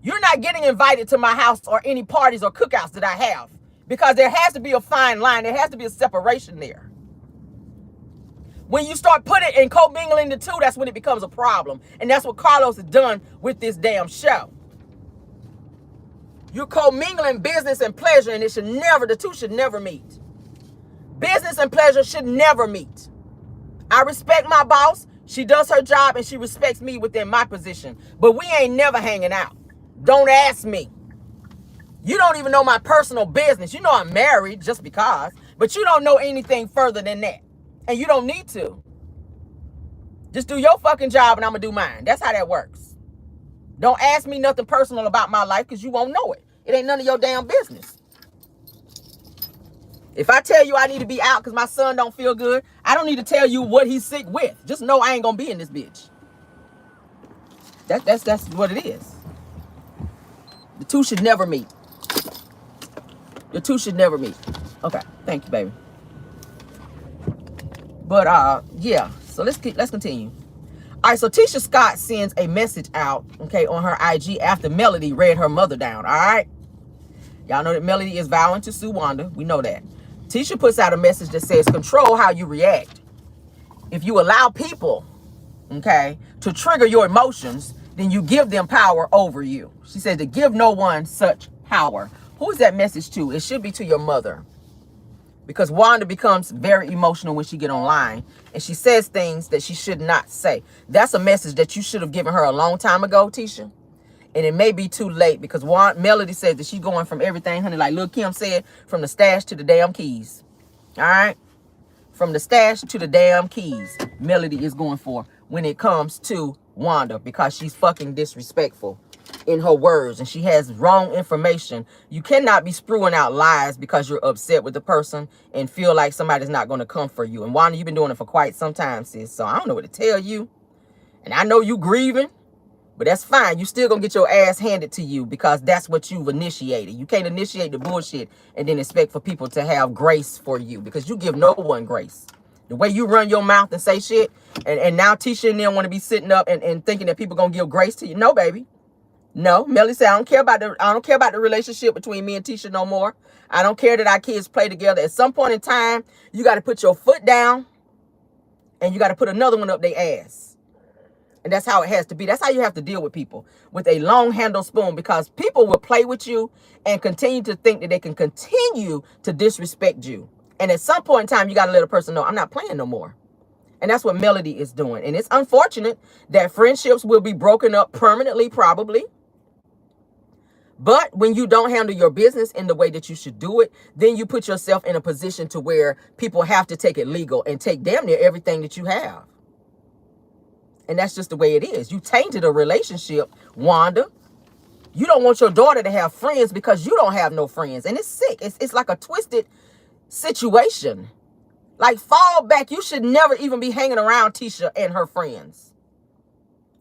Speaker 1: You're not getting invited to my house or any parties or cookouts that I have because there has to be a fine line. There has to be a separation there. When you start putting and commingling the two, that's when it becomes a problem. And that's what Carlos has done with this damn show. You're commingling business and pleasure, and the two should never meet. Business and pleasure should never meet. I respect my boss. She does her job and she respects me within my position. But we ain't never hanging out. Don't ask me. You don't even know my personal business. You know I'm married just because. But you don't know anything further than that. And you don't need to. Just do your fucking job and I'm going to do mine. That's how that works. Don't ask me nothing personal about my life because you won't know it. It ain't none of your damn business. If I tell you I need to be out because my son don't feel good, I don't need to tell you what he's sick with. Just know I ain't going to be in this bitch. That's what it is. The two should never meet. The two should never meet. Okay. Thank you, baby. But, yeah. So let's continue. All right. So Tisha Scott sends a message out, okay, on her IG after Melody read her mother down. All right. Y'all know that Melody is vowing to sue Wanda. We know that. Tisha puts out a message that says, control how you react. If you allow people, okay, to trigger your emotions, then you give them power over you. She says to give no one such power. Who is that message to? It should be to your mother. Because Wanda becomes very emotional when she get online. And she says things that she should not say. That's a message that you should have given her a long time ago, Tisha. And it may be too late because Melody says that she's going from everything, honey, like Lil Kim said, from the stash to the damn keys. All right? From the stash to the damn keys, Melody is going for when it comes to Wanda because she's fucking disrespectful in her words and she has wrong information. You cannot be spewing out lies because you're upset with the person and feel like somebody's not going to come for you. And Wanda, you've been doing it for quite some time, sis. So I don't know what to tell you. And I know you grieving, but that's fine. You still gonna get your ass handed to you because that's what you've initiated. You can't initiate the bullshit and then expect for people to have grace for you because you give no one grace. The way you run your mouth and say shit, and now Tisha and them want to be sitting up and thinking that people gonna give grace to you. No, baby. No. Melly said, I don't care about the relationship between me and Tisha no more. I don't care that our kids play together. At some point in time, you got to put your foot down and you got to put another one up their ass. And that's how it has to be. That's how you have to deal with people, with a long handle spoon, because people will play with you and continue to think that they can continue to disrespect you. And at some point in time, you got to let a person know, I'm not playing no more. And that's what Melody is doing. And it's unfortunate that friendships will be broken up permanently, probably. But when you don't handle your business in the way that you should do it, then you put yourself in a position to where people have to take it legal and take damn near everything that you have. And that's just the way it is. You tainted a relationship, Wanda. You don't want your daughter to have friends because you don't have no friends. And it's sick. It's like a twisted situation. Like, fall back. You should never even be hanging around Tisha and her friends.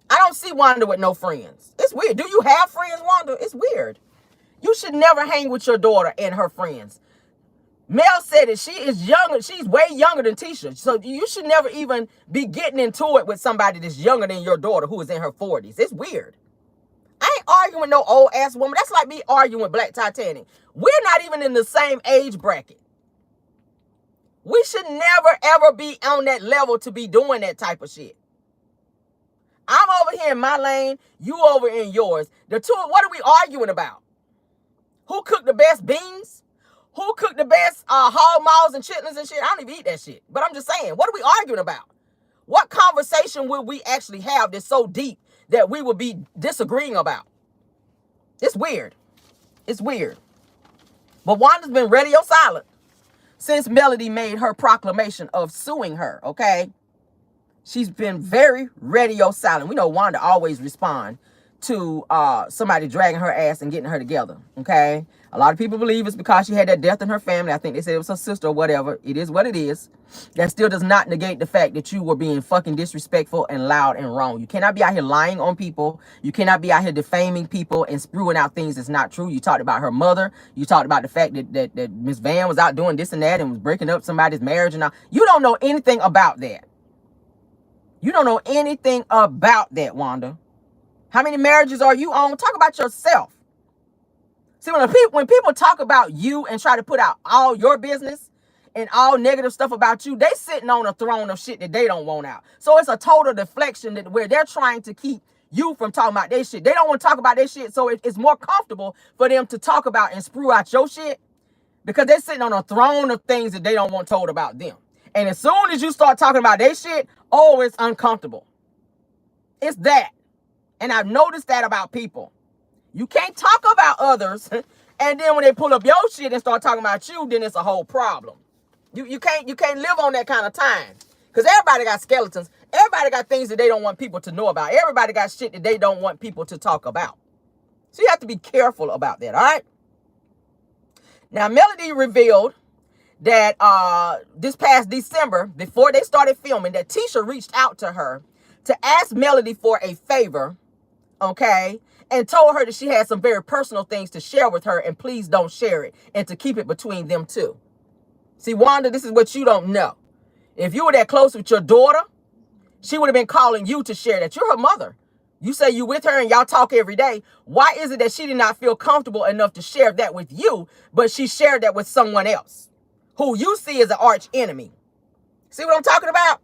Speaker 1: I don't see Wanda with no friends. It's weird. Do you have friends, Wanda? It's weird. You should never hang with your daughter and her friends. Mel said that she is younger. She's way younger than Tisha. So you should never even be getting into it with somebody that's younger than your daughter who is in her 40s. It's weird. I ain't arguing with no old ass woman. That's like me arguing with Black Titanic. We're not even in the same age bracket. We should never, ever be on that level to be doing that type of shit. I'm over here in my lane. You over in yours. The two, what are we arguing about? Who cooked the best beans? Who cooked the best hog maws and chitlins and shit? I don't even eat that shit. But I'm just saying, what are we arguing about? What conversation will we actually have that's so deep that we would be disagreeing about? It's weird. It's weird. But Wanda's been radio silent since Melody made her proclamation of suing her, okay? She's been very radio silent. We know Wanda always respond to somebody dragging her ass and getting her together, okay? A lot of people believe it's because she had that death in her family. I think they said it was her sister or whatever. It is what it is. That still does not negate the fact that you were being fucking disrespectful and loud and wrong. You cannot be out here lying on people. You cannot be out here defaming people and spewing out things that's not true. You talked about her mother. You talked about the fact that Miss Van was out doing this and that and was breaking up somebody's marriage and all. You don't know anything about that. You don't know anything about that, Wanda. How many marriages are you on? Talk about yourself. See, when people talk about you and try to put out all your business and all negative stuff about you, they sitting on a throne of shit that they don't want out. So it's a total deflection where they're trying to keep you from talking about their shit. They don't want to talk about their shit, so it's more comfortable for them to talk about and sprue out your shit because they're sitting on a throne of things that they don't want told about them. And as soon as you start talking about their shit, oh, it's uncomfortable. It's that. And I've noticed that about people. You can't talk about others, and then when they pull up your shit and start talking about you, then it's a whole problem. You can't live on that kind of time. Because everybody got skeletons. Everybody got things that they don't want people to know about. Everybody got shit that they don't want people to talk about. So you have to be careful about that, all right? Now, Melody revealed that this past December, before they started filming, that Tisha reached out to her to ask Melody for a favor, okay, and told her that she had some very personal things to share with her, and please don't share it, and to keep it between them two. See, Wanda, this is what you don't know. If you were that close with your daughter, she would have been calling you to share that. You're her mother. You say you with her and y'all talk every day. Why is it that she did not feel comfortable enough to share that with you, but she shared that with someone else who you see as an arch enemy? See what I'm talking about?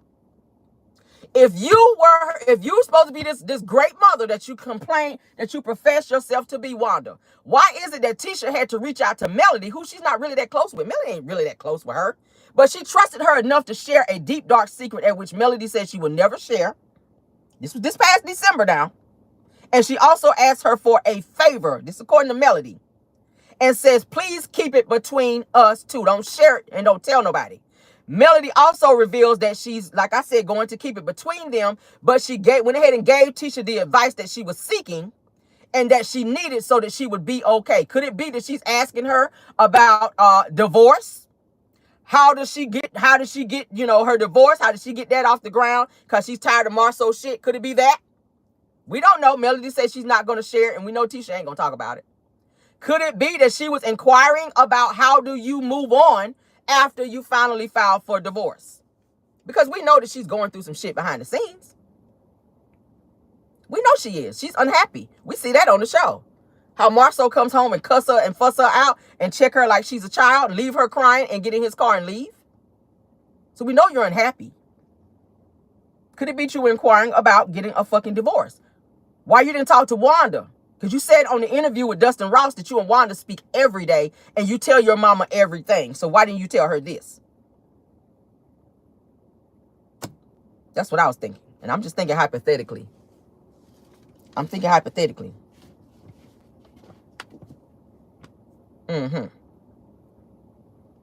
Speaker 1: If you were supposed to be this great mother that you complain, that you profess yourself to be, Wanda, why is it that Tisha had to reach out to Melody, who she's not really that close with? Melody ain't really that close with her, but she trusted her enough to share a deep, dark secret at which Melody said she would never share. This was this past December now. And she also asked her for a favor, this according to Melody, and says, please keep it between us two. Don't share it and don't tell nobody. Melody also reveals that she's, like I said, going to keep it between them, but she went ahead and gave Tisha the advice that she was seeking and that she needed so that she would be okay? Could it be that she's asking her about divorce? How does she get, you know, her divorce? How does she get that off the ground? Because she's tired of Marceau's shit. Could it be that? We don't know. Melody says she's not going to share it, and we know Tisha ain't going to talk about it. Could it be that she was inquiring about how do you move on after you finally filed for divorce? Because we know that she's going through some shit behind the scenes. We know she is. She's unhappy. We see that on the show. How Marceau comes home and cuss her and fuss her out and check her like she's a child, leave her crying and get in his car and leave. So we know you're unhappy. Could it be you inquiring about getting a fucking divorce? Why you didn't talk to Wanda? Because you said on the interview with Dustin Ross that you and Wanda speak every day and you tell your mama everything. So why didn't you tell her this? That's what I was thinking. And I'm just thinking hypothetically. I'm thinking hypothetically.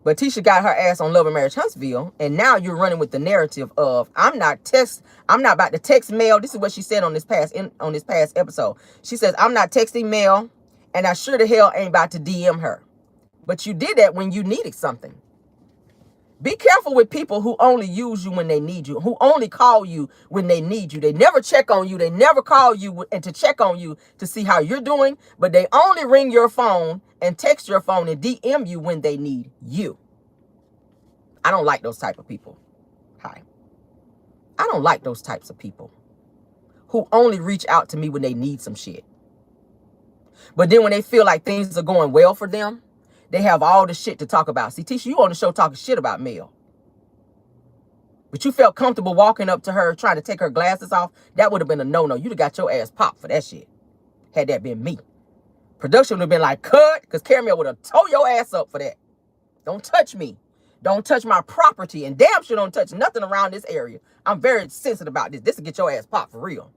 Speaker 1: But Tisha got her ass on Love and Marriage Huntsville, and now you're running with the narrative of I'm not about to text Mel. This is what she said on this past episode. She says, I'm not texting Mel, and I sure the hell ain't about to DM her. But you did that when you needed something. Be careful with people who only use you when they need you, who only call you when they need you. They never check on you. They never call you and to check on you to see how you're doing, but they only ring your phone and text your phone and DM you when they need you. I don't like those type of people. Hi. I don't like those types of people who only reach out to me when they need some shit. But then when they feel like things are going well for them, they have all the shit to talk about. See, Tisha, you on the show talking shit about Mel. But you felt comfortable walking up to her, trying to take her glasses off. That would have been a no-no. You'd have got your ass popped for that shit. Had that been me. Production would have been like, cut, because Caramel would have tore your ass up for that. Don't touch me. Don't touch my property. And damn sure don't touch nothing around this area. I'm very sensitive about this. This will get your ass popped for real.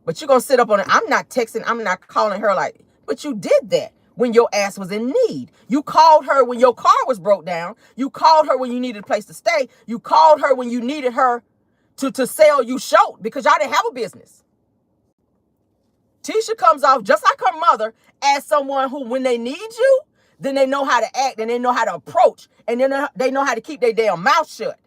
Speaker 1: But you're going to sit up on it. I'm not texting. I'm not calling her like, but you did that when your ass was in need. You called her when your car was broke down. You called her when you needed a place to stay. You called her when you needed her to sell you short because y'all didn't have a business. Tisha comes off just like her mother as someone who, when they need you, then they know how to act and they know how to approach and then they know how to keep their damn mouth shut.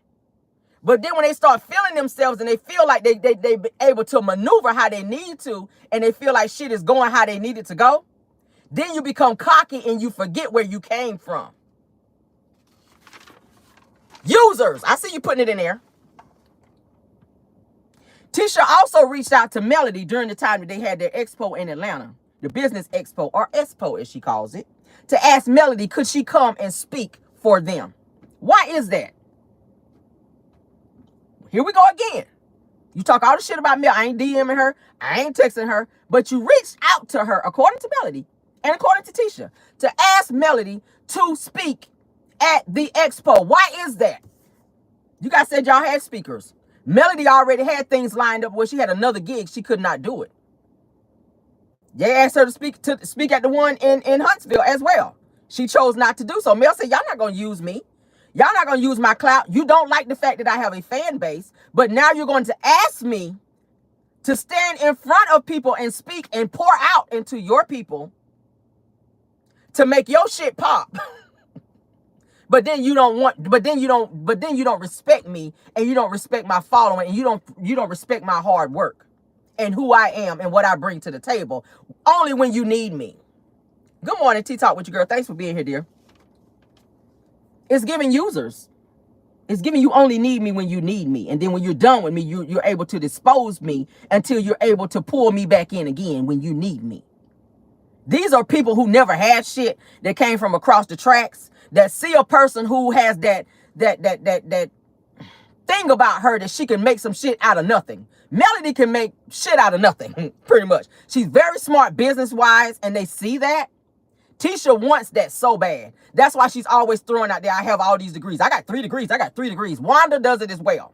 Speaker 1: But then when they start feeling themselves and they feel like they able to maneuver how they need to and they feel like shit is going how they need it to go, then you become cocky and you forget where you came from. Users, I see you putting it in there. Tisha also reached out to Melody during the time that they had their expo in Atlanta, the business expo, or expo as she calls it, to ask Melody, could she come and speak for them? Why is that? Here we go again. You talk all the shit about Mel. I ain't DMing her. I ain't texting her. But you reached out to her, according to Melody, and according to Tisha, to ask Melody to speak at the expo. Why is that? You guys said y'all had speakers. Melody already had things lined up where she had another gig. She could not do it. They asked her to speak at the one in Huntsville as well. She chose not to do so. Mel said, y'all not going to use me. Y'all not going to use my clout. You don't like the fact that I have a fan base, but now you're going to ask me to stand in front of people and speak and pour out into your people to make your shit pop. But then you don't respect me and you don't respect my following and you don't respect my hard work and who I am and what I bring to the table only when you need me. Good morning, Tea Talk with your girl. Thanks for being here, dear. It's giving users. It's giving you only need me when you need me. And then when you're done with me, you're able to dispose me until you're able to pull me back in again when you need me. These are people who never had shit, that came from across the tracks, that see a person who has that thing about her that she can make some shit out of nothing. Melody can make shit out of nothing, pretty much. She's very smart business-wise, and they see that. Tisha wants that so bad. That's why she's always throwing out there, I have all these degrees. I got 3 degrees. I got 3 degrees. Wanda does it as well.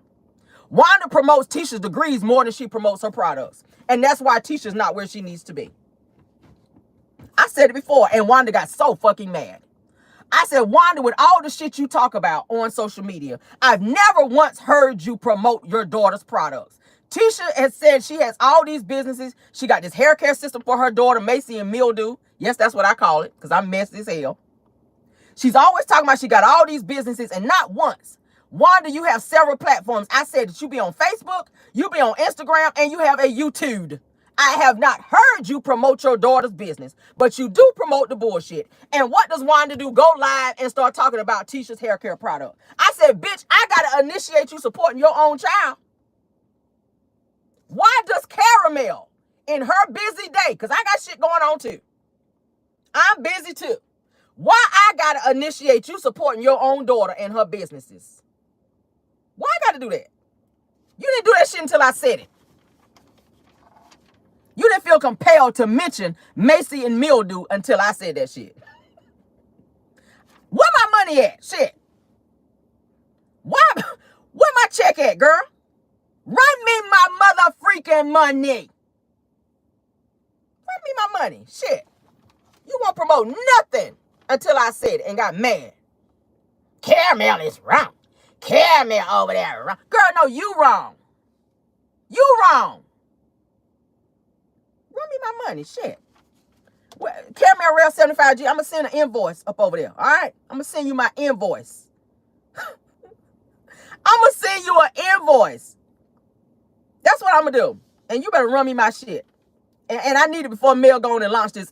Speaker 1: Wanda promotes Tisha's degrees more than she promotes her products. And that's why Tisha's not where she needs to be. I said it before, and Wanda got so fucking mad. I said, Wanda, with all the shit you talk about on social media, I've never once heard you promote your daughter's products. Tisha has said she has all these businesses. She got this hair care system for her daughter, Macy and Mildew. Yes, that's what I call it, because I'm messy as hell. She's always talking about she got all these businesses, and not once. Wanda, you have several platforms. I said that you be on Facebook, you be on Instagram, and you have a YouTube. I have not heard you promote your daughter's business, but you do promote the bullshit. And what does Wanda do? Go live and start talking about Tisha's hair care product. I said, bitch, I got to initiate you supporting your own child. Why does Caramel, in her busy day, because I got shit going on too. I'm busy too. Why I got to initiate you supporting your own daughter and her businesses? Why I got to do that? You didn't do that shit until I said it. You didn't feel compelled to mention Macy and Mildew until I said that shit. Where my money at? Shit. Where my check at, girl? Run me my mother freaking money. Run me my money. Shit. You won't promote nothing until I said it and got mad. Caramel is wrong. Caramel over there wrong. Girl, no, you wrong. You wrong. Run me my money. Shit. Well, Caramel Rell 75G. I'm going to send an invoice up over there. All right? I'm going to send you my invoice. I'm going to send you an invoice. That's what I'm going to do. And you better run me my shit. And I need it before Mel go on and launch this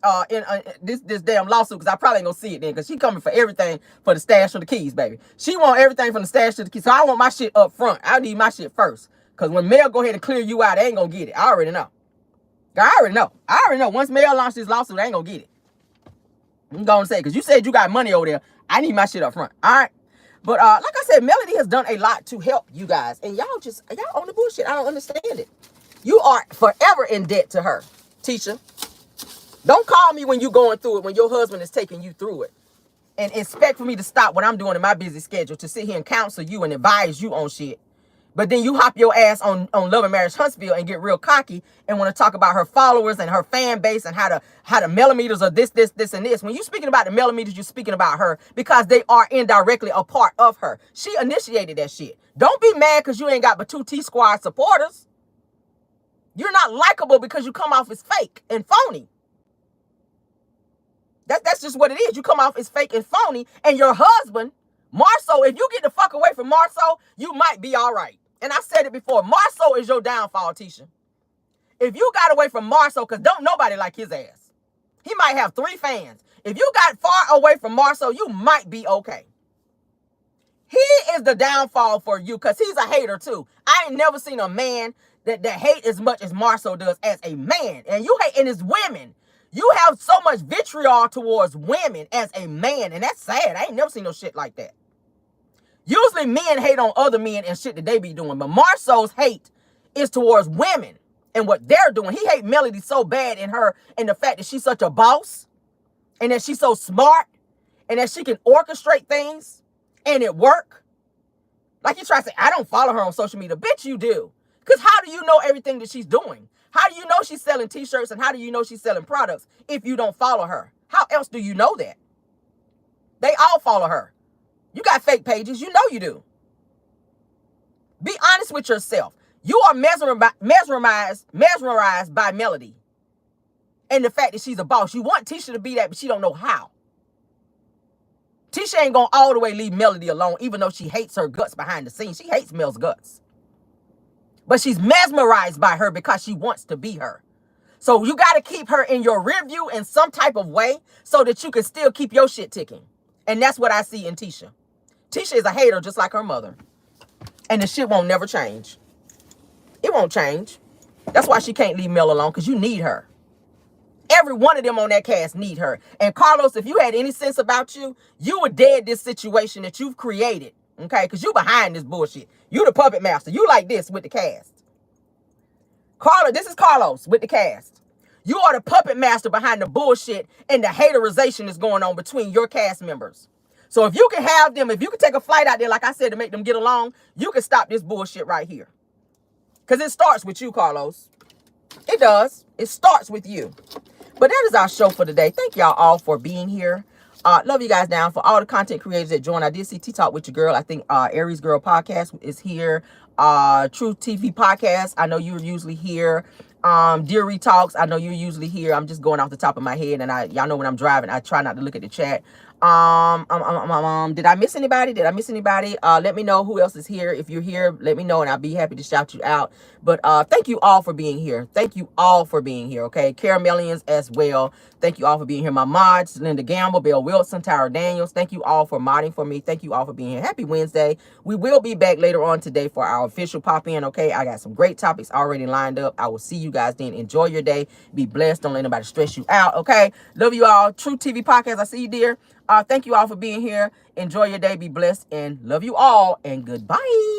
Speaker 1: this damn lawsuit, because I probably ain't going to see it then, because she coming for everything for the stash of the keys, baby. She want everything from the stash of the keys. So I want my shit up front. I need my shit first. Because when Mel go ahead and clear you out, they ain't going to get it. I already know. I already know. Once Mel launch this lawsuit, they ain't going to get it. I'm going to say, because you said you got money over there. I need my shit up front. All right? But like I said, Melody has done a lot to help you guys. And y'all on the bullshit. I don't understand it. You are forever in debt to her, Tisha. Don't call me when you're going through it, when your husband is taking you through it. And expect for me to stop what I'm doing in my busy schedule to sit here and counsel you and advise you on shit. But then you hop your ass on Love and Marriage Huntsville and get real cocky and want to talk about her followers and her fan base and how the millimeters of this, and this. When you're speaking about the millimeters, you're speaking about her because they are indirectly a part of her. She initiated that shit. Don't be mad because you ain't got but 2 T-Squad supporters. You're not likable because you come off as fake and phony. That's just what it is. You come off as fake and phony, and your husband, Marceau, if you get the fuck away from Marceau, you might be all right. And I said it before, Marceau is your downfall, Tisha. If you got away from Marceau, because don't nobody like his ass. He might have 3 fans. If you got far away from Marceau, you might be okay. He is the downfall for you because he's a hater too. I ain't never seen a man that hate as much as Marceau does as a man. And you hate, and it's women. You have so much vitriol towards women as a man, and that's sad. I ain't never seen no shit like that. Usually men hate on other men and shit that they be doing, but Marceau's hate is towards women and what they're doing. He hate Melody so bad in her and the fact that she's such a boss and that she's so smart and that she can orchestrate things and it work. Like you try to say, I don't follow her on social media. Bitch, you do. Because how do you know everything that she's doing? How do you know she's selling t-shirts and how do you know she's selling products if you don't follow her? How else do you know that? They all follow her. You got fake pages. You know you do. Be honest with yourself. You are mesmerized by Melody. And the fact that she's a boss. You want Tisha to be that, but she don't know how. Tisha ain't going to all the way leave Melody alone, even though she hates her guts behind the scenes. She hates Mel's guts. But she's mesmerized by her because she wants to be her. So you got to keep her in your rear view in some type of way so that you can still keep your shit ticking. And that's what I see in Tisha. Tisha is a hater just like her mother. And the shit won't never change. It won't change. That's why she can't leave Mel alone, because you need her. Every one of them on that cast need her. And Carlos, if you had any sense about you, you would dead this situation that you've created. Okay? Because you behind this bullshit. You the puppet master. You like this with the cast. Carlos, this is Carlos with the cast. You are the puppet master behind the bullshit and the haterization that's going on between your cast members. So if you can have them, if you can take a flight out there, like I said, to make them get along, you can stop this bullshit right here. Because it starts with you, Carlos. It does. It starts with you. But that is our show for today. Thank y'all all for being here. Love you guys down. For all the content creators that joined, I did see Tea Talk with your girl. I think Aries Girl Podcast is here. Truth TV podcast. I know you're usually here. Deary Talks, I know you're usually here. I'm just going off the top of my head, and y'all know when I'm driving, I try not to look at the chat. Did I miss anybody? Let me know who else is here. If you're here, let me know, and I'll be happy to shout you out. But thank you all for being here. Okay, Caramelians as well. Thank you all for being here. My mods, Linda Gamble, Bill Wilson, Tyra Daniels. Thank you all for modding for me. Thank you all for being here. Happy Wednesday. We will be back later on today for our official pop-in, okay? I got some great topics already lined up. I will see you guys then. Enjoy your day. Be blessed. Don't let anybody stress you out, okay? Love you all. True TV Podcast. I see you, dear. Thank you all for being here. Enjoy your day. Be blessed. And love you all. And goodbye.